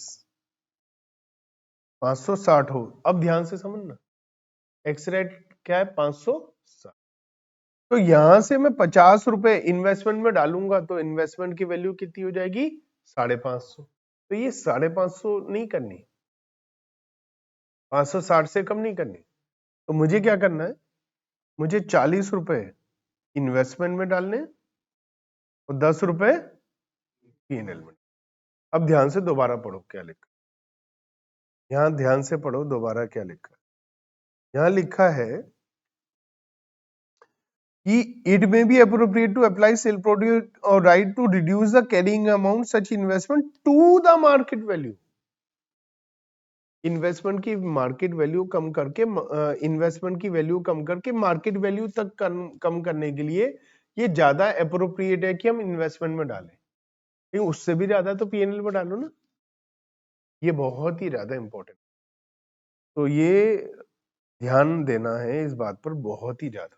560 हो, अब ध्यान से समझना, एक्स रेट क्या है? 560। तो यहां से मैं 50 रुपए इन्वेस्टमेंट में डालूंगा तो इन्वेस्टमेंट की वैल्यू कितनी हो जाएगी? 550। तो ये 550 नहीं करनी, 560 से कम नहीं करनी। तो मुझे क्या करना है? मुझे 40 रुपए इन्वेस्टमेंट में डालने और 10 रुपए पीएनएल में। अब ध्यान से दोबारा पढ़ो क्या लिखा, यहां ध्यान से पढ़ो दोबारा क्या लिखा। यहां लिखा है it may be appropriate to apply sale produce or right to reduce the carrying amount such investment to the market value। Investment की मार्केट वैल्यू कम करके, इन्वेस्टमेंट की वैल्यू कम करके मार्केट वैल्यू तक कम करने के लिए ये ज्यादा अप्रोप्रिएट है कि हम इन्वेस्टमेंट में डालें, लेकिन उससे भी ज्यादा तो पीएनएल में डालो ना। ये बहुत ही ज्यादा इंपॉर्टेंट, तो ये ध्यान देना है इस बात पर बहुत ही ज्यादा।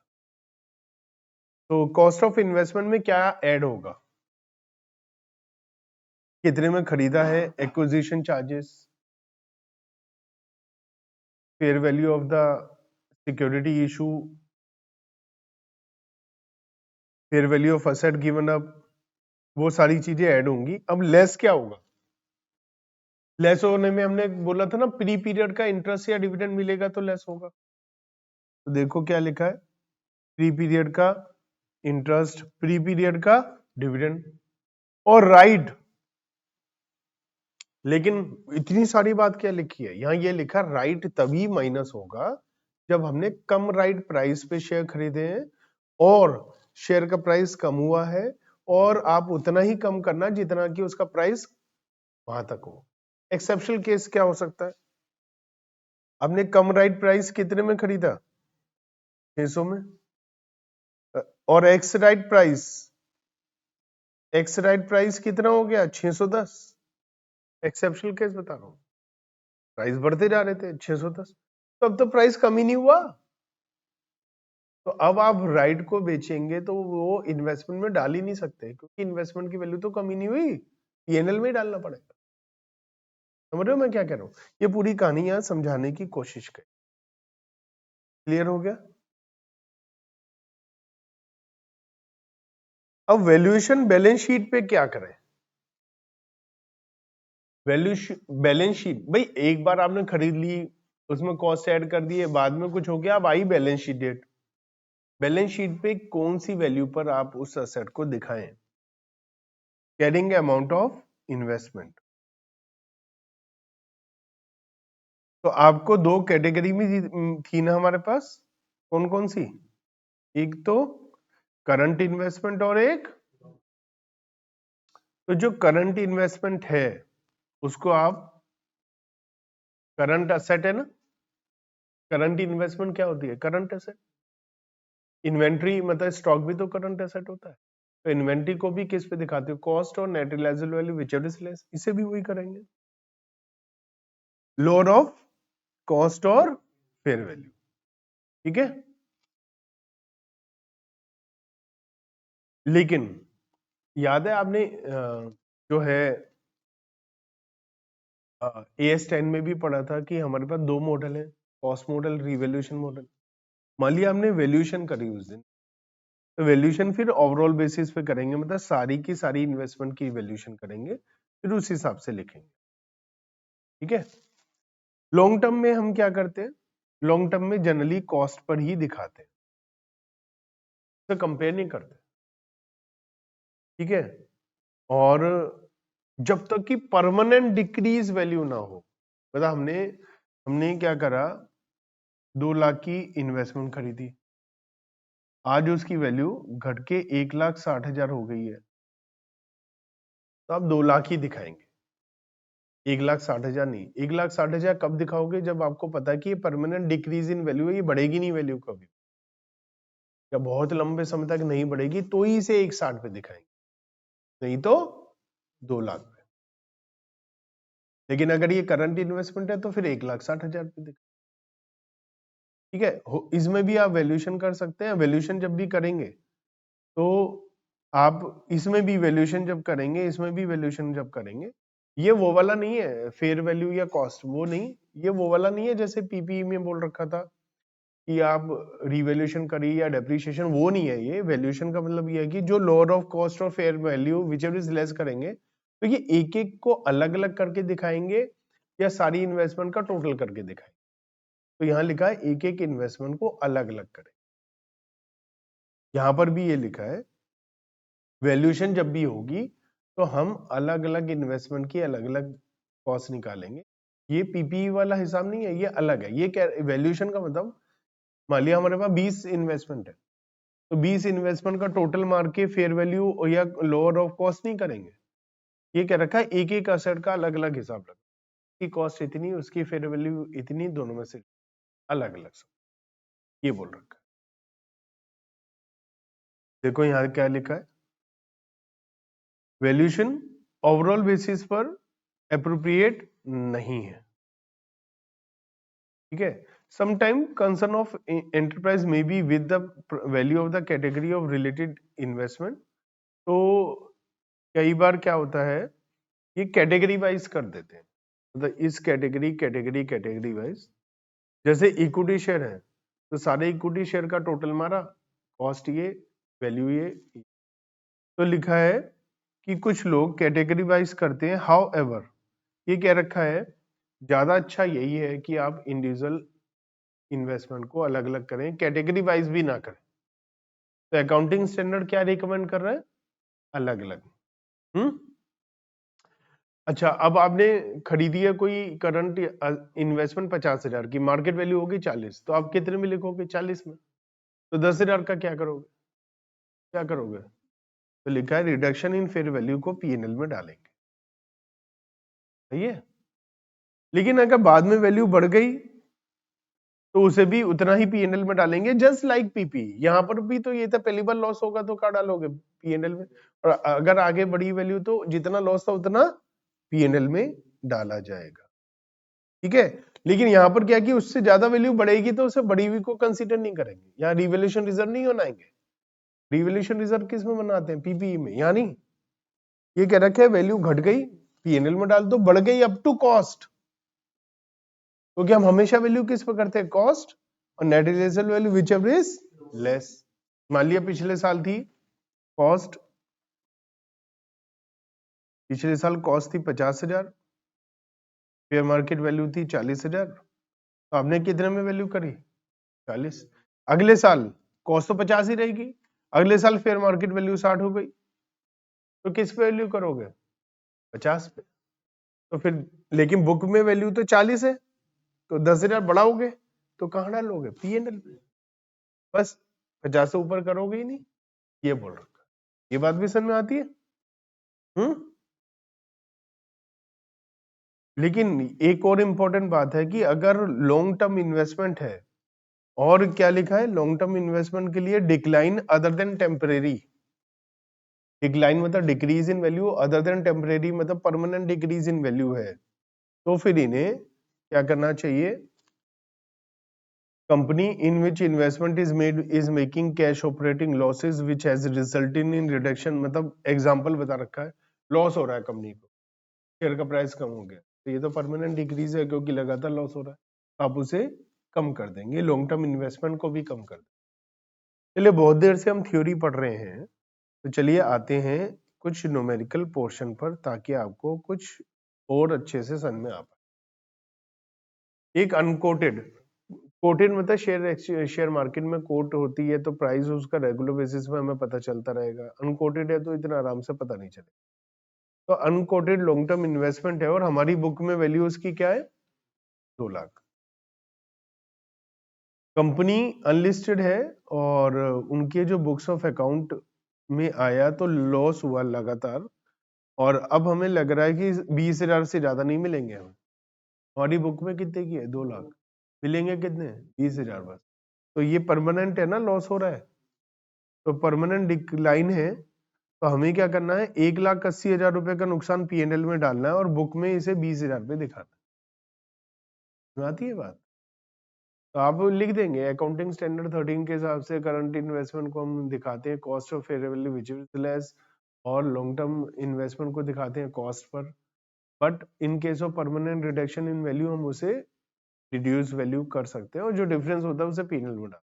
तो कॉस्ट ऑफ इन्वेस्टमेंट में क्या ऐड होगा, कितने में खरीदा है, acquisition charges, fair value of the security issue, fair value of asset given up, वो सारी चीजें ऐड होंगी। अब लेस क्या होगा, लेस होने में हमने बोला था ना प्री पीरियड का इंटरेस्ट या डिविडेंड मिलेगा तो लेस होगा। तो देखो क्या लिखा है, प्री पीरियड का इंटरेस्ट, प्री पीरियड का डिविडेंड और राइट। लेकिन इतनी सारी बात क्या लिखी है यहाँ, ये लिखा राइट तभी माइनस होगा जब हमने कम राइट प्राइस पे शेयर खरीदे हैं और शेयर का प्राइस कम हुआ है, और आप उतना ही कम करना जितना कि उसका प्राइस वहां तक हो। एक्सेप्शनल केस क्या हो सकता है, आपने कम राइट प्राइस कितने में खरीदा, 600 में, और एक्स राइट प्राइस कितना हो गया, 610। एक्सेप्शनल केस बता रहा हूं, प्राइस बढ़ते जा रहे थे 610, तो अब तो प्राइस कम ही नहीं हुआ। तो अब आप राइट को बेचेंगे तो वो इन्वेस्टमेंट में डाल ही नहीं सकते, क्योंकि इन्वेस्टमेंट की वैल्यू तो कम ही नहीं हुई, पीएनएल में ही डालना पड़ेगा। समझ रहे हो मैं क्या कह रहा हूं, ये पूरी कहानी यहां समझाने की कोशिश करें। क्लियर हो गया। अब वैल्यूएशन बैलेंस शीट पे क्या करें, बैलेंस शीट भाई एक बार आपने खरीद ली, उसमें कॉस्ट ऐड कर दिए, बाद में कुछ हो गया, अब आई balance sheet date. Balance sheet पे कौन सी वैल्यू पर आप उस असेट को दिखाएं, कैरिंग अमाउंट ऑफ इन्वेस्टमेंट। तो आपको दो कैटेगरी में थी ना हमारे पास, कौन कौन सी, एक तो करंट इन्वेस्टमेंट और एक, तो जो करंट इन्वेस्टमेंट है उसको आप, करंट असेट है ना, करंट इन्वेस्टमेंट क्या होती है, करंट एसेट। इन्वेंट्री मतलब स्टॉक भी तो करंट एसेट होता है, तो इन्वेंट्री को भी किस पे दिखाते हो, कॉस्ट और net realisable value whichever is less, इसे भी वही करेंगे, लोअर ऑफ कॉस्ट और फेयर वैल्यू। ठीक है, लेकिन याद है आपने जो है AS10 में भी पढ़ा था कि हमारे पास दो मॉडल है, कॉस्ट मॉडल, रिवैल्यूएशन मॉडल। मान लिया हमने वैल्यूएशन करी उस दिन, तो वैल्यूएशन फिर ओवरऑल बेसिस पे करेंगे, मतलब सारी की सारी इन्वेस्टमेंट की वैल्यूएशन करेंगे, फिर उस हिसाब से लिखेंगे। ठीक है, लॉन्ग टर्म में हम क्या करते हैं, लॉन्ग टर्म में जनरली कॉस्ट पर ही दिखाते हैं, तो कंपेयर नहीं करते। ठीक है, और जब तक कि परमानेंट डिक्रीज वैल्यू ना हो, मतलब हमने क्या करा, 2 लाख की इन्वेस्टमेंट खरीदी, आज उसकी वैल्यू घट के 1,60,000 हो गई है, तो आप 2 लाख ही दिखाएंगे, 1,60,000 नहीं। 1,60,000 कब दिखाओगे, जब आपको पता है कि ये परमानेंट डिक्रीज इन वैल्यू है, ये बढ़ेगी नहीं वैल्यू कभी, या बहुत लंबे समय तक नहीं बढ़ेगी, तो ही इसे 1,60 पे दिखाएंगे, नहीं तो 2 लाख पे। लेकिन अगर ये करंट इन्वेस्टमेंट है तो फिर 1,60,000 पे दिखाएंगे। ठीक है, इसमें भी आप वैल्यूएशन कर सकते हैं, वैल्यूएशन जब भी करेंगे तो आप इसमें भी वैल्यूएशन जब करेंगे, इसमें भी वैल्यूएशन जब करेंगे, ये वो वाला नहीं है फेयर वैल्यू या कॉस्ट, वो नहीं, ये वो वाला नहीं है जैसे पीपीई में बोल रखा था कि आप रिवैल्यूएशन करिए या डेप्रिसिएशन, वो नहीं है। ये वैल्यूएशन का मतलब ये है कि जो लोअर ऑफ कॉस्ट और fair value whichever is less करेंगे, तो ये एक एक को अलग अलग करके दिखाएंगे या सारी इन्वेस्टमेंट का टोटल करके दिखाएंगे। तो यहाँ लिखा है एक एक इन्वेस्टमेंट को अलग अलग करें, यहां पर भी ये लिखा है वैल्यूएशन जब भी होगी तो हम अलग अलग इन्वेस्टमेंट की अलग अलग कॉस्ट निकालेंगे। ये पीपीई वाला हिसाब नहीं है, ये अलग है। ये क्या वैल्यूएशन का मतलब, मान लिया हमारे पास 20 इन्वेस्टमेंट है, तो 20 इन्वेस्टमेंट का टोटल मार के फेयर वैल्यू या लोअर ऑफ कॉस्ट नहीं करेंगे। ये क्या रखा है, एक एक असेट का अलग अलग हिसाब रखा, की कॉस्ट इतनी, उसकी फेयर वैल्यू इतनी, दोनों में से अलग अलग सब, ये बोल रखा है। देखो यहाँ क्या लिखा है, वैल्यूएशन ओवरऑल बेसिस पर एप्रोप्रिएट नहीं है। ठीक है, Sometime concern of enterprise may be with the value of the category of related investment. तो कई बार क्या होता है, ये कैटेगरी वाइज कर देते हैं, मतलब इस कैटेगरी वाइज। जैसे इक्विटी शेयर है तो सारे इक्विटी शेयर का टोटल मारा, कॉस्ट ये, वैल्यू ये। तो लिखा है कि कुछ लोग कैटेगरी वाइज करते हैं, हाउ एवर ये क्या रखा है, ज्यादा अच्छा यही है कि आप इंडिविजुअल इन्वेस्टमेंट को अलग अलग करें, कैटेगरी वाइज भी ना करें। तो अकाउंटिंग स्टैंडर्ड क्या रिकमेंड कर रहा है, अलग अलग। अच्छा, अब आपने खरीदी है कोई करंट इन्वेस्टमेंट 50,000 की, मार्केट वैल्यू होगी 40, तो आप कितने में लिखोगे, 40 में। तो 10,000 का क्या करोगे, तो लिखा है रिडक्शन इन फेयर वैल्यू को पीएनएल में डालेंगे, सही है। लेकिन अगर बाद में वैल्यू बढ़ गई तो उसे भी उतना ही पीएनएल में डालेंगे, जस्ट लाइक पीपी। यहां पर भी तो ये था, पहली बार लॉस होगा तो क्या डालोगे, पीएनएल में। और अगर आगे बढ़ी वैल्यू तो जितना लॉस था उतना पीएनएल में डाला जाएगा, ठीक है। लेकिन यहाँ पर क्या कि उससे ज्यादा वैल्यू बढ़ेगी तो उसे बढ़ी हुई को कंसीडर नहीं करेंगे, यहाँ रिवैल्यूएशन रिजर्व नहीं बनाएंगे। रिवैल्यूएशन रिजर्व किस में बनाते हैं, पीपीई में। यानी ये कह रखा है वैल्यू घट गई पीएनएल में डाल दो, बढ़ गई अप टू कॉस्ट, क्योंकि हम हमेशा वैल्यू किस पे करते हैं, कॉस्ट और net realisable value whichever is less. मान लिया पिछले साल थी कॉस्ट, पिछले साल कॉस्ट थी 50,000, फेयर मार्केट वैल्यू थी 40,000, तो आपने कितने में वैल्यू करी, 40। अगले साल कॉस्ट तो 50 ही रहेगी, अगले साल फेयर मार्केट वैल्यू 60 हो गई, तो किस पे वैल्यू करोगे, 50 पे। तो फिर लेकिन बुक में वैल्यू तो 40 है, तो 10,000 बढ़ाओगे तो कहां डालोगे, पीएनएल पे। बस 50 से ऊपर करोगे ही नहीं, ये बोल रखा। ये बात भी समझ में आती है। लेकिन एक और इंपॉर्टेंट बात है कि अगर लॉन्ग टर्म इन्वेस्टमेंट है, और क्या लिखा है, लॉन्ग टर्म इन्वेस्टमेंट के लिए decline other than temporary. Decline मतलब decrease in value, other than temporary मतलब परमानेंट डिक्रीज इन वैल्यू है, तो फिर इन्हें क्या करना चाहिए, company in which investment is made is making cash operating losses which has resulted in reduction, मतलब एग्जांपल बता रखा है, लॉस हो रहा है कंपनी को, शेयर का प्राइस कम हो गया, तो ये तो परमानेंट डिक्रीज है क्योंकि लगातार लॉस हो रहा है, आप उसे कम कर देंगे, लॉन्ग टर्म इन्वेस्टमेंट को भी कम कर देंगे। चलिए, बहुत देर से हम थ्योरी पढ़ रहे हैं, तो चलिए आते हैं कुछ न्यूमेरिकल पोर्शन पर, ताकि आपको कुछ और अच्छे से समझ में आ पाए। एक अनकोटेड, कोटेड मतलब शेयर मार्केट में कोट होती है तो प्राइस उसका रेगुलर बेसिस में हमें पता चलता रहेगा, अनकोटेड है तो इतना आराम से पता नहीं चलेगा। तो अनकोटेड लॉन्ग टर्म इन्वेस्टमेंट है और हमारी बुक में वैल्यू उसकी क्या है, 2 लाख। कंपनी अनलिस्टेड है और उनके जो बुक्स ऑफ अकाउंट में आया तो लॉस हुआ लगातार, और अब हमें लग रहा है कि 20,000 से ज्यादा नहीं मिलेंगे हमें। हमारी बुक में कितने की है, 2 लाख, मिलेंगे कितने, 20,000 बस। तो ये परमानेंट है ना, लॉस हो रहा है, तो परमानेंट डिक्लाइन है, तो हमें क्या करना है, 1,80,000 रुपए का नुकसान पीएनएल में डालना है और बुक में इसे 20,000 पे दिखाना है। आती है बात, तो आप लिख देंगे अकाउंटिंग स्टैंडर्ड 13 के हिसाब से करंट इन्वेस्टमेंट को हम दिखाते हैं cost of fair value which is less, और लॉन्ग टर्म इन्वेस्टमेंट को दिखाते हैं cost per, but in case of permanent reduction in value हम उसे रिड्यूस वैल्यू कर सकते हैं, और जो डिफरेंस होता है उसे पीएनएल में डाल।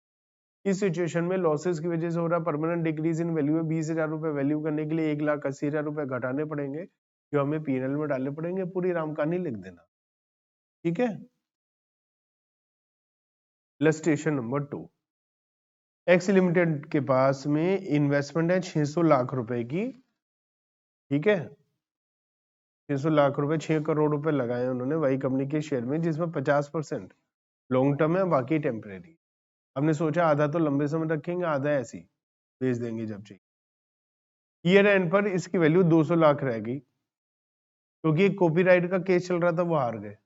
इस सिचुएशन में लॉसेस की वजह से हो रहा परमानेंट डिक्रीज इन वैल्यू है, 20,000 रुपए वैल्यू करने के लिए 1,80,000 रुपए घटाने पड़ेंगे, जो हमें पीएनएल में डालने पड़ेंगे, पूरी रामकहानी लिख देना, ठीक है। इलस्ट्रेशन नंबर 2, एक्स लिमिटेड के पास में इन्वेस्टमेंट है 600 लाख रुपए की, ठीक है। 600 लाख रुपए, 6 करोड़ रुपए लगाए उन्होंने वाई कंपनी के शेयर में, जिसमें 50% लॉन्ग टर्म है, बाकी टेम्परेरी। हमने सोचा आधा तो लंबे समय रखेंगे, आधा ऐसी बेच देंगे जब चाहिए। ईयर एंड पर इसकी वैल्यू 200 लाख रह गई, क्योंकि एक कॉपीराइट का केस चल रहा था, वो हार गए।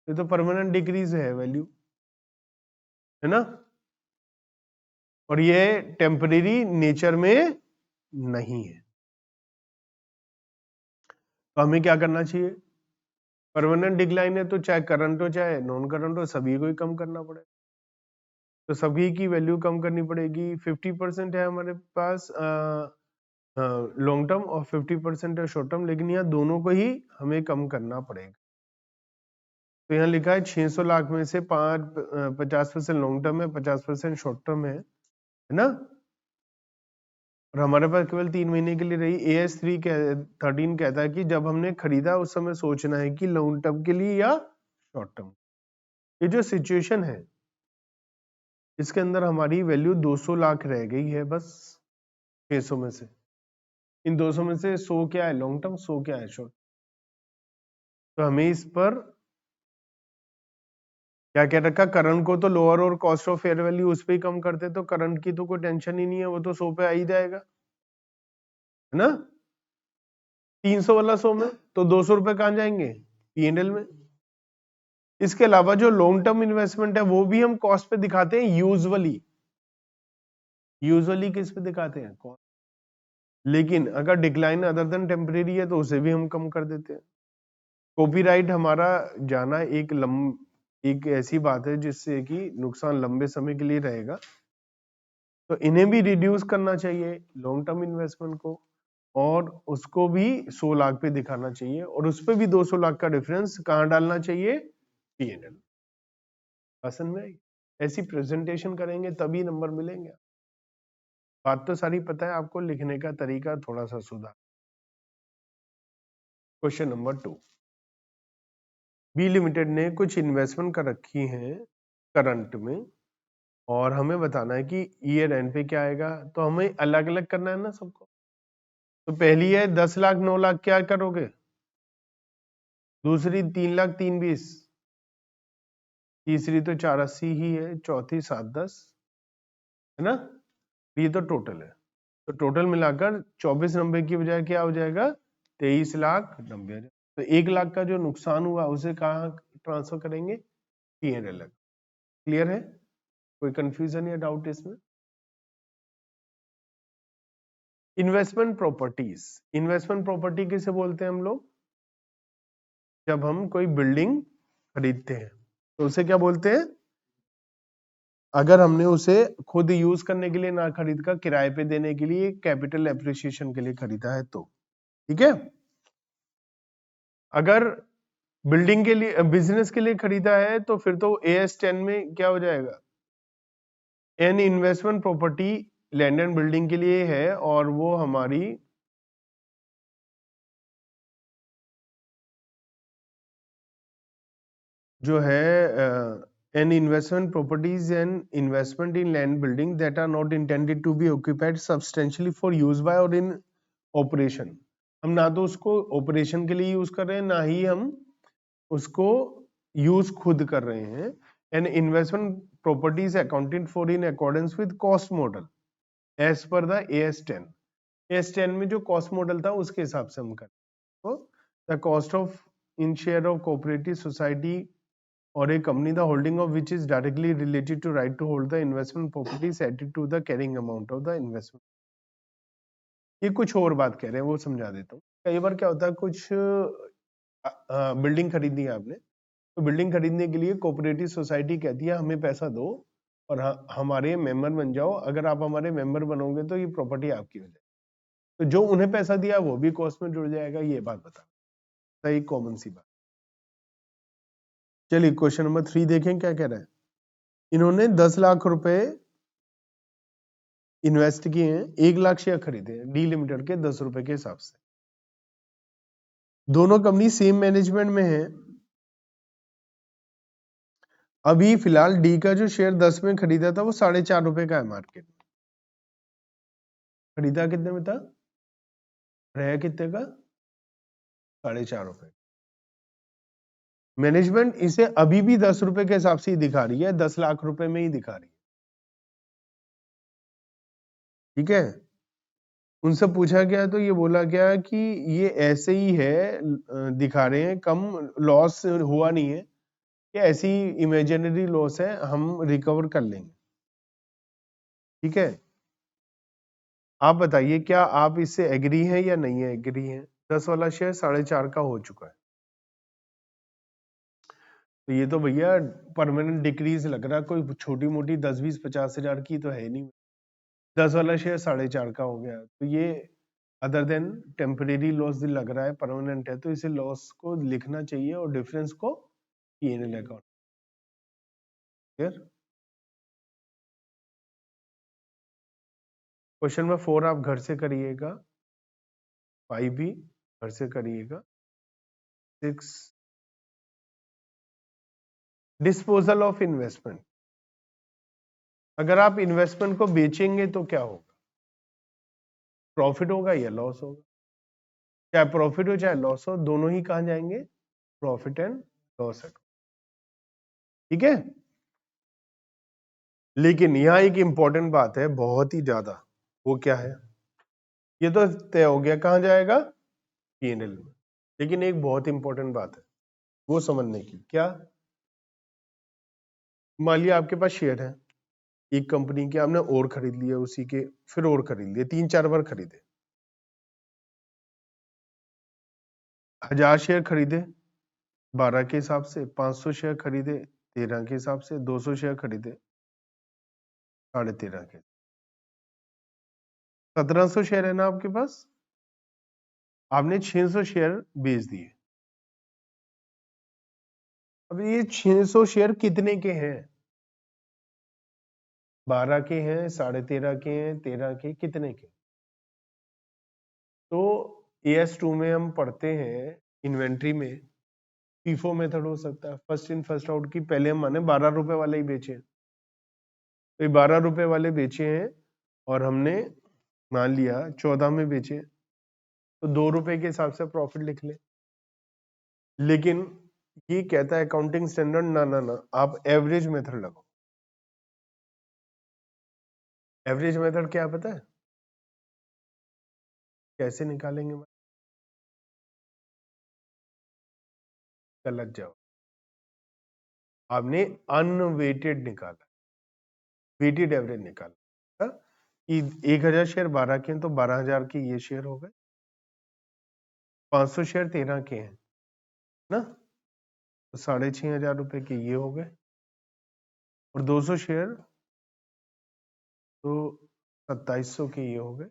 ये तो परमानेंट डिक्रीज है वैल्यू, है ना, और ये टेम्परेरी नेचर में नहीं है। तो हमें क्या करना चाहिए, परमानेंट डिक्लाइन है तो चाहे करंट हो चाहे नॉन करंट हो सभी को ही कम करना पड़ेगा, तो सभी की वैल्यू कम करनी पड़ेगी। 50% है हमारे पास लॉन्ग टर्म और 50% है शॉर्ट टर्म, लेकिन यहाँ दोनों को ही हमें कम करना पड़ेगा। तो यहाँ लिखा है 600 लाख में से 50% लॉन्ग टर्म है, 50% शॉर्ट टर्म है ना। और हमारे पास केवल 3 महीने के लिए रही। AS3 13 कहता है कि जब हमने खरीदा उस समय सोचना है कि लॉन्ग टर्म के लिए या शॉर्ट टर्म। ये जो सिचुएशन है इसके अंदर हमारी वैल्यू 200 लाख रह गई है बस 600 में से। इन 200 में से 100 क्या है लॉन्ग टर्म, 100 क्या है शॉर्ट। तो हमें इस पर क्या कह रखा, करंट को तो लोअर और कॉस्ट ऑफ फेयर वैल्यू उस पर ही कम करते, तो करंट की तो कोई टेंशन ही नहीं है, वो तो 100 पे आ ही जाएगा, है ना। 300 वाला 100 में, तो 200 रुपए कहां जाएंगे, P&L में। इसके अलावा जो लॉन्ग टर्म इन्वेस्टमेंट है वो भी हम कॉस्ट पे दिखाते हैं यूजुअली। यूजुअली किस पे दिखाते हैं, कॉस्ट। लेकिन अगर डिक्लाइन अदर देन टेम्परेरी है तो उसे भी हम कम कर देते हैं। कॉपीराइट हमारा जाना एक ऐसी बात है जिससे कि नुकसान लंबे समय के लिए रहेगा, तो इन्हें भी रिड्यूस करना चाहिए लॉन्ग टर्म इन्वेस्टमेंट को, और उसको भी 100 लाख पे दिखाना चाहिए, और उस पे भी 200 लाख का डिफरेंस कहाँ डालना चाहिए, P&L। पसंद में आई? ऐसी प्रेजेंटेशन करेंगे तभी नंबर मिलेंगे। बात तो सारी पता है आपको, लिखने का तरीका थोड़ा सा सुधार। क्वेश्चन नंबर 2, बी लिमिटेड ने कुछ इन्वेस्टमेंट कर रखी है करंट में, और हमें बताना है कि ईयर एंड पे क्या आएगा। तो हमें अलग अलग करना है ना सबको। तो पहली है 10 लाख 9 लाख, क्या करोगे। दूसरी 3 लाख 320, तीसरी तो 480 ही है, चौथी 710, है ना। ये तो टोटल है, तो टोटल मिलाकर 2490 की बजाय क्या हो जाएगा, 23,90,000। तो 1 लाख का जो नुकसान हुआ उसे कहाँ ट्रांसफर करेंगे, P&L। क्लियर है, कोई कंफ्यूजन या डाउट इसमें। इन्वेस्टमेंट प्रॉपर्टीज, इन्वेस्टमेंट प्रॉपर्टी किसे बोलते हैं हम लोग, जब हम कोई बिल्डिंग खरीदते हैं तो उसे क्या बोलते हैं, अगर हमने उसे खुद यूज करने के लिए ना खरीद कर किराए पे देने के लिए, कैपिटल एप्रिसिएशन के लिए खरीदा है तो, ठीक है। अगर बिल्डिंग के लिए, बिजनेस के लिए खरीदा है तो फिर तो AS10 में क्या हो जाएगा, an investment property land and building के लिए है, और वो हमारी जो है an investment properties and investment in land building that are not intended to be occupied substantially for use by और इन ऑपरेशन। हम ना तो उसको ऑपरेशन के लिए यूज कर रहे हैं, ना ही हम उसको यूज खुद कर रहे हैं। And investment properties accounted for in accordance with cost model as per the AS10। AS10 में जो कॉस्ट मॉडल था उसके हिसाब से हम कर, तो the cost of in share of cooperative society or a company the holding of which is directly related to right to hold the investment property is added to the carrying amount of the investment। ये कुछ और बात कह रहे हैं, वो समझा देता हूँ। कई बार क्या होता है, कुछ बिल्डिंग खरीदनी है आपने, तो बिल्डिंग खरीदने के लिए कोऑपरेटिव सोसाइटी कहती है हमें पैसा दो और हमारे मेंबर बन जाओ, अगर आप हमारे मेंबर बनोगे तो ये प्रॉपर्टी आपकी हो जाएगी। तो जो उन्हें पैसा दिया वो भी कॉस्ट में जुड़ जाएगा, ये बात बता, सही कॉमन सी बात। चलिए क्वेश्चन नंबर 3 देखें क्या कह रहा है। इन्होंने 10 लाख रुपए इन्वेस्ट किए हैं, 1 लाख शेयर खरीदे हैं डी लिमिटेड के 10 रुपए के हिसाब से। दोनों कंपनी सेम मैनेजमेंट में है। अभी फिलहाल डी का जो शेयर 10 में खरीदा था वो 4.5 रुपए का है मार्केट में। खरीदा कितने में था, रहा कितने का, 4.5 रुपए। मैनेजमेंट इसे अभी भी 10 रुपए के हिसाब से ही दिखा रही है, 10 लाख रुपए में ही दिखा रही है, ठीक है। उनसे पूछा गया तो ये बोला गया कि ये ऐसे ही है, दिखा रहे हैं, कम लॉस हुआ नहीं है, ये ऐसी इमेजिनरी लॉस है, हम रिकवर कर लेंगे, ठीक है। आप बताइए क्या आप इससे एग्री हैं या नहीं है, एग्री हैं। 10 वाला शेयर 4.5 का हो चुका है। तो ये तो भैया परमानेंट डिक्रीज लग रहा है, कोई छोटी मोटी 10 20 50 हजार की तो है नहीं। 10 वाला शेयर 4.5 का हो गया, तो ये अदर देन टेम्परेरी लॉस लग रहा है, परमानेंट है, तो इसे लॉस को लिखना चाहिए और डिफरेंस को P&L account. Clear? Question number 4 आप घर से करिएगा, 5 भी घर से करिएगा, 6 डिस्पोजल ऑफ इन्वेस्टमेंट। अगर आप इन्वेस्टमेंट को बेचेंगे तो क्या होगा? प्रॉफिट होगा या लॉस होगा? चाहे प्रॉफिट हो चाहे लॉस हो, दोनों ही कहां जाएंगे? Profit and loss account. ठीक है, लेकिन यहां एक इंपॉर्टेंट बात है बहुत ही ज्यादा, वो क्या है? ये तो तय हो गया कहां जाएगा? P&L में, लेकिन एक बहुत इंपॉर्टेंट बात है वो समझने की। क्या? मान लिया आपके पास शेयर है एक कंपनी के, आपने और खरीद लिए उसी के, फिर और खरीद लिए, 3 4 बार खरीदे, 1000 शेयर खरीदे 12 के हिसाब से, 500 शेयर खरीदे 13 के हिसाब से, 200 शेयर खरीदे 13.5 के, 1700 शेयर है ना आपके पास, आपने 600 शेयर बेच दिए। अब ये 600 शेयर कितने के हैं? 12 के हैं, 13.5 के हैं, 13 के, कितने के? तो AS2 में हम पढ़ते हैं इन्वेंट्री में फीफो मेथड हो सकता है, फर्स्ट इन फर्स्ट आउट की। पहले हम माने 12 रुपए वाले ही बेचे, तो ये 12 रुपए वाले बेचे हैं और हमने मान लिया 14 में बेचे, तो 2 रुपए के हिसाब से प्रॉफिट लिख ले। लेकिन ये कहता है अकाउंटिंग स्टैंडर्ड, ना ना ना, आप एवरेज मेथड लगाओ। एवरेज मेथड क्या पता है कैसे निकालेंगे? गलत जाओ, आपने अनवेटेड निकाला, वेटेड एवरेज निकाला। कि 1000 शेयर 12 के हैं तो 12,000 के ये शेयर हो गए, 500 शेयर 13 के हैं ना, तो 6,500 रुपए के ये हो गए, और 200 शेयर तो 2700 के ये हो गए।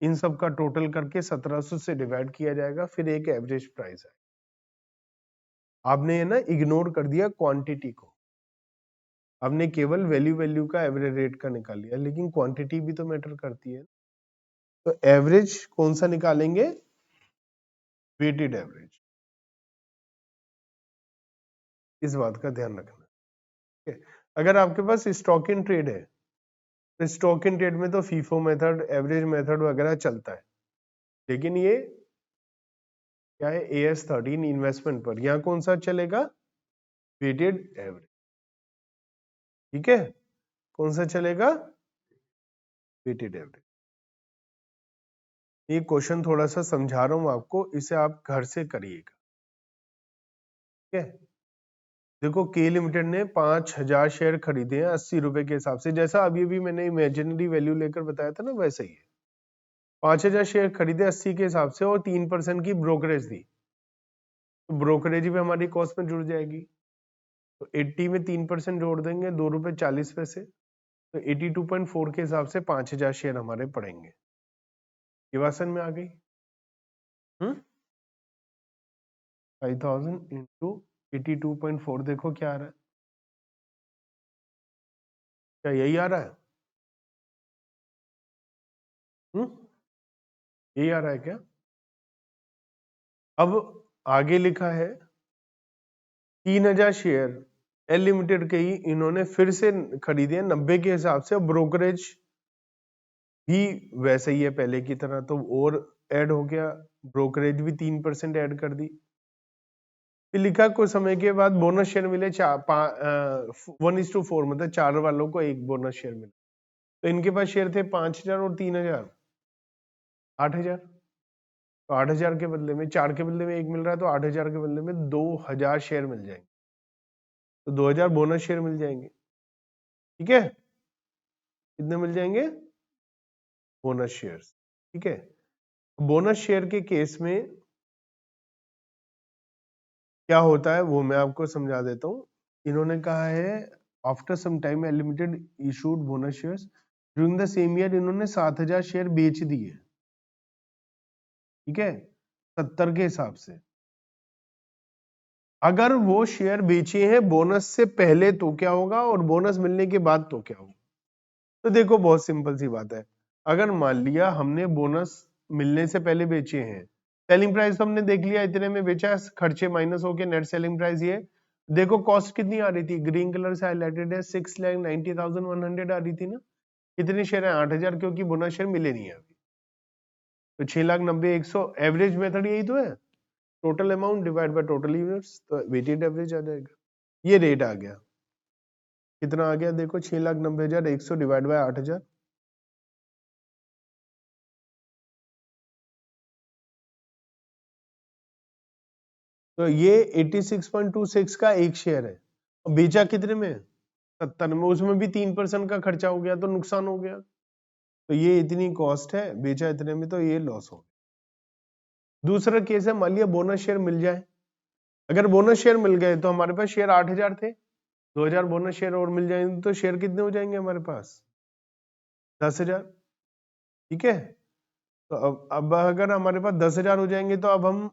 इन सब का टोटल करके 1700 से डिवाइड किया जाएगा, फिर एक एवरेज प्राइस है। आपने ये ना इग्नोर कर दिया क्वांटिटी को, आपने केवल वैल्यू का एवरेज रेट का निकाल लिया, लेकिन क्वांटिटी भी तो मैटर करती है। तो एवरेज कौन सा निकालेंगे? Weighted average. इस बात का ध्यान रखना। ठीक है? अगर आपके पास स्टॉक इन ट्रेड है तो स्टॉक इन ट्रेड में तो फीफो मेथड, एवरेज मेथड वगैरह चलता है, लेकिन ये क्या है? AS13 इन्वेस्टमेंट पर, यहां कौन सा चलेगा? Weighted average. ठीक है, कौन सा चलेगा? Weighted average. ये क्वेश्चन थोड़ा सा समझा रहा हूं आपको, इसे आप घर से करिएगा। ठीक है, देखो के लिमिटेड ने 5000 शेयर खरीदे हैं 80 रुपए के हिसाब से, जैसा अभी अभी मैंने इमेजिनरी वैल्यू लेकर बताया था ना, वैसे ही है। 5000 शेयर खरीदे 80 के हिसाब से और 3% की ब्रोकरेज दी, तो ब्रोकरेज भी हमारी कॉस्ट में जुड़ जाएगी। तो 80 में 3% जोड़ देंगे, 2 रुपए 40 पैसे, तो 82.4 के हिसाब से 5000 शेयर हमारे पड़ेंगे। ये बात समझ में आ गई? 5000 इंटू 82.4, देखो क्या आ रहा है? क्या यही आ रहा है? यही आ रहा है क्या? अब आगे लिखा है 3000 शेयर एल लिमिटेड के ही इन्होंने फिर से खरीदे 90 के हिसाब से, ब्रोकरेज भी वैसे ही है पहले की तरह, तो और ऐड हो गया, ब्रोकरेज भी 3% ऐड कर दी। फिर लिखा कुछ समय के बाद बोनस शेयर मिले 1:4, मतलब 4 वालों को एक बोनस शेयर मिला, तो इनके पास शेयर थे 5000 और 3000, 8000। तो 8000 के बदले में 4 के बदले में 1 मिल रहा है, तो 8000 के बदले में 2000 शेयर मिल जाएंगे, तो 2000 बोनस शेयर मिल जाएंगे। ठीक है, कितने मिल जाएंगे? Bonus shares. ठीक है, बोनस शेयर के केस में क्या होता है वो मैं आपको समझा देता हूँ। इन्होंने कहा है after some time limited issued bonus shares during the same year, इन्होंने 7,000 शेयर बेच दिए, ठीक है, 70 के हिसाब से। अगर वो शेयर बेचे हैं बोनस से पहले तो क्या होगा और बोनस मिलने के बाद तो क्या होगा? तो देखो बहुत सिंपल सी बात है। अगर मान लिया हमने बोनस मिलने से पहले बेचे हैं, सेलिंग प्राइस तो हमने देख लिया इतने में बेचा, खर्चे माइनस होके नेट सेलिंग प्राइस ये, देखो कॉस्ट कितनी आ रही थी, ग्रीन कलर से हाईलाइटेड है, 6,90,100 आ रही थी ना। कितने शेयर है? 8,000, क्योंकि बोनस शेयर मिले नहीं है अभी। तो 6,90,000 100, एवरेज मेथड यही तो है, total amount divide by total units, तो वेटेड एवरेज आ जाएगा। ये रेट आ गया, कितना आ गया देखो, 6,90,100 डिवाइड बाय 8,000, तो ये 86.26 का एक शेयर है। और बेचा कितने में? 70 में, उसमें भी 3% का खर्चा हो गया तो नुकसान हो गया। तो ये इतनी कॉस्ट है, बेचा इतने में, तो ये लॉस हो। दूसरा केस है, मान लिया बोनस शेयर मिल जाए। अगर बोनस शेयर मिल गए तो हमारे पास शेयर 8,000 थे, 2,000 बोनस शेयर और मिल जाएंगे तो शेयर कितने हो जाएंगे हमारे पास? 10,000, ठीक है। तो अब अगर हमारे पास 10,000 हो जाएंगे तो अब हम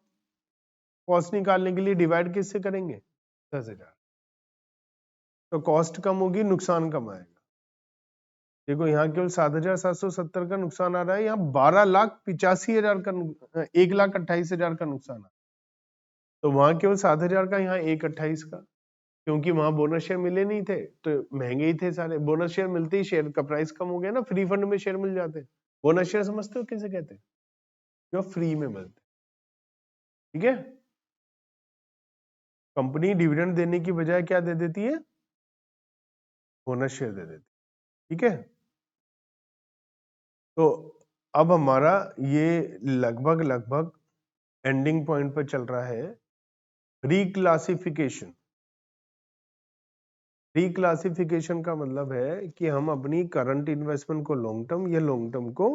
कॉस्ट निकालने के लिए डिवाइड किससे करेंगे? 10,000। तो कॉस्ट कम होगी, नुकसान कम आएगा। देखो यहाँ केवल 7,770 का नुकसान आ रहा है, यहाँ 12,85,000 का 1,28,000 का नुकसान आ रहा है। तो वहां केवल 7,000 का, यहाँ 1,28 का, क्योंकि वहां बोनस शेयर मिले नहीं थे तो महंगे ही थे सारे। बोनस शेयर मिलते ही शेयर का प्राइस कम हो गया ना, फ्री फंड में शेयर मिल जाते। बोनस शेयर समझते हो किसे कहते हैं? जो फ्री में मिलते, ठीक है। कंपनी डिविडेंड देने की बजाय क्या दे देती है? बोनस शेयर दे देती, ठीक है। तो अब हमारा ये लगभग लगभग एंडिंग पॉइंट पर चल रहा है। रिक्लासिफिकेशन, रिक्लासिफिकेशन का मतलब है कि हम अपनी करंट इन्वेस्टमेंट को लॉन्ग टर्म या लॉन्ग टर्म को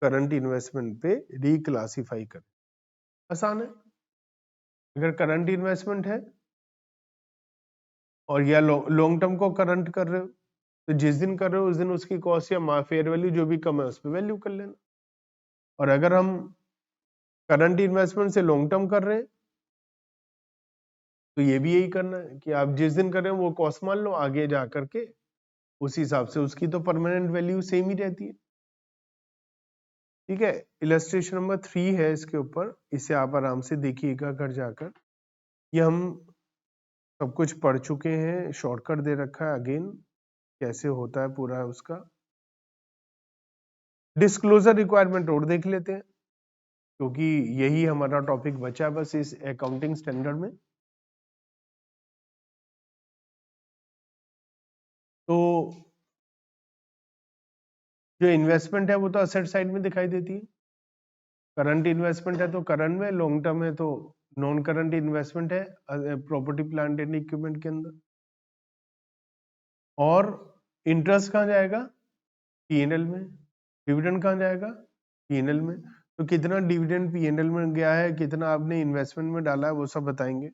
करंट इन्वेस्टमेंट पे रिक्लासिफाई करें। आसान है। अगर करंट इन्वेस्टमेंट है और या लॉन्ग टर्म को करंट कर रहे हो, तो जिस दिन कर रहे हो उस दिन उसकी कॉस्ट या फेयर वैल्यू जो भी कम है उस पर वैल्यू कर लेना। और अगर हम करंट इन्वेस्टमेंट से लॉन्ग टर्म कर रहे हैं तो ये भी यही करना है कि आप जिस दिन कर रहे हो वो कॉस्ट मान लो, आगे जा करके उस हिसाब से उसकी तो परमानेंट वैल्यू सेम ही रहती है, ठीक है। इलस्ट्रेशन नंबर 3 है इसके ऊपर, इसे आप आराम से देखिएगा घर जाकर। ये हम सब कुछ पढ़ चुके हैं, शॉर्टकट दे रखा है, अगेन कैसे होता है पूरा उसका। डिस्क्लोजर रिक्वायरमेंट और देख लेते हैं, क्योंकि यही हमारा टॉपिक बचा है बस इस अकाउंटिंग स्टैंडर्ड में। तो जो इन्वेस्टमेंट है वो तो असेट साइड में दिखाई देती है। करंट इन्वेस्टमेंट है तो करंट में, लॉन्ग टर्म है तो नॉन करंट इन्वेस्टमेंट है प्रॉपर्टी प्लांट एंड इक्विपमेंट के अंदर। और इंटरेस्ट कहाँ जाएगा? पीएनएल में। डिविडेंड कहाँ जाएगा? पीएनएल में। तो कितना डिविडेंड पीएनएल में गया है, कितना आपने इन्वेस्टमेंट में डाला है, वो सब बताएंगे।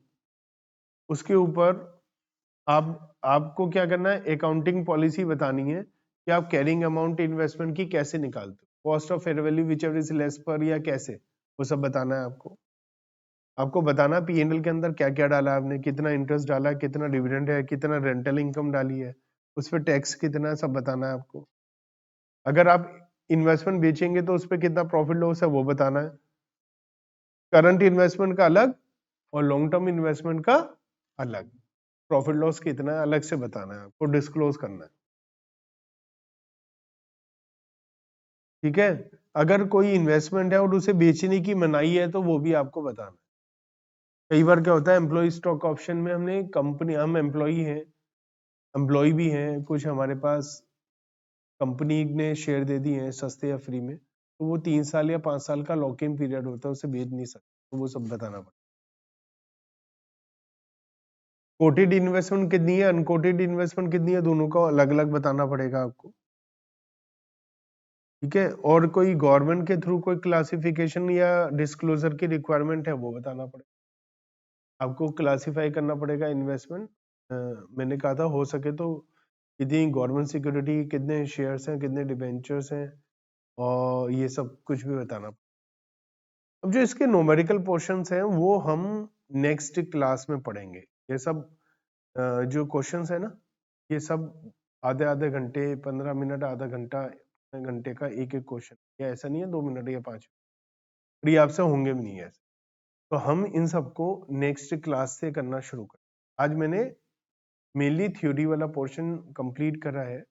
उसके ऊपर आपको क्या करना है, अकाउंटिंग पॉलिसी बतानी है कि आप कैरिंग अमाउंट इन्वेस्टमेंट की कैसे निकालते हो, cost of fair value whichever is less पर, या कैसे, वो सब बताना है आपको। आपको बताना पीएनएल के अंदर क्या क्या डाला आपने, कितना इंटरेस्ट डाला है, कितना डिविडेंड है, कितना रेंटल इनकम डाली है, उस पर टैक्स कितना है, सब बताना है आपको। अगर आप इन्वेस्टमेंट बेचेंगे तो उस पर कितना प्रॉफिट लॉस है वो बताना है। करंट इन्वेस्टमेंट का अलग और लॉन्ग टर्म इन्वेस्टमेंट का अलग, प्रॉफिट लॉस कितना है अलग से बताना है आपको, डिस्क्लोज करना है, ठीक है। अगर कोई इन्वेस्टमेंट है और उसे बेचने की मनाही है तो वो भी आपको बताना है। कई बार क्या होता है, एम्प्लॉय स्टॉक ऑप्शन में हमने कंपनी, हम एम्प्लॉय हैं, एम्प्लॉय भी हैं, कुछ हमारे पास कंपनी ने शेयर दे दी है सस्ते या फ्री में, तो वो 3 साल या 5 साल का लॉक इन पीरियड होता है, उसे बेच नहीं सकते, तो वो सब बताना पड़ता है। कोटेड इन्वेस्टमेंट कितनी है, अनकोटेड इन्वेस्टमेंट कितनी है, दोनों को अलग अलग बताना पड़ेगा आपको, ठीक है। और कोई गवर्नमेंट के थ्रू कोई क्लासिफिकेशन या डिस्क्लोजर की रिक्वायरमेंट है वो बताना पड़ेगा। आपको क्लासिफाई करना पड़ेगा इन्वेस्टमेंट। मैंने कहा था हो सके तो कितनी गवर्नमेंट सिक्योरिटी, कितने शेयर्स हैं, कितने डिबेंचर्स हैं, और ये सब कुछ भी बताना। अब जो इसके न्यूमेरिकल पोर्शंस हैं वो हम नेक्स्ट क्लास में पढ़ेंगे। ये सब जो क्वेश्चंस है ना, ये सब आधे आधे घंटे, 15 मिनट, आधा घंटा, घंटे का एक एक क्वेश्चन, या ऐसा नहीं है 2 मिनट या 5 मिनट, ये आपसे होंगे भी नहीं ऐसे। तो हम इन सबको नेक्स्ट क्लास से करना शुरू करें। आज मैंने मेनली थ्योरी वाला पोर्शन कंप्लीट करा है।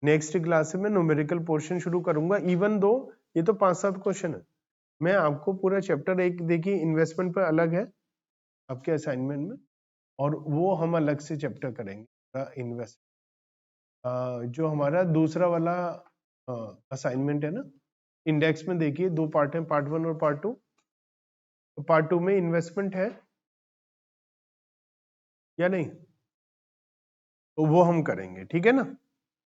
नेक्स्ट क्लास से मैं न्यूमेरिकल पोर्शन शुरू करूंगा, इवन दो ये तो 5-7 क्वेश्चन है। मैं आपको पूरा चैप्टर एक, देखिए इन्वेस्टमेंट पर अलग है आपके असाइनमेंट में, और वो हम अलग से चैप्टर करेंगे इन्वेस्ट। जो हमारा दूसरा वाला असाइनमेंट है ना, इंडेक्स में देखिए 2 पार्ट हैं, पार्ट 1 और पार्ट 2। तो पार्ट 2 में इन्वेस्टमेंट है या नहीं, तो वो हम करेंगे, ठीक है ना।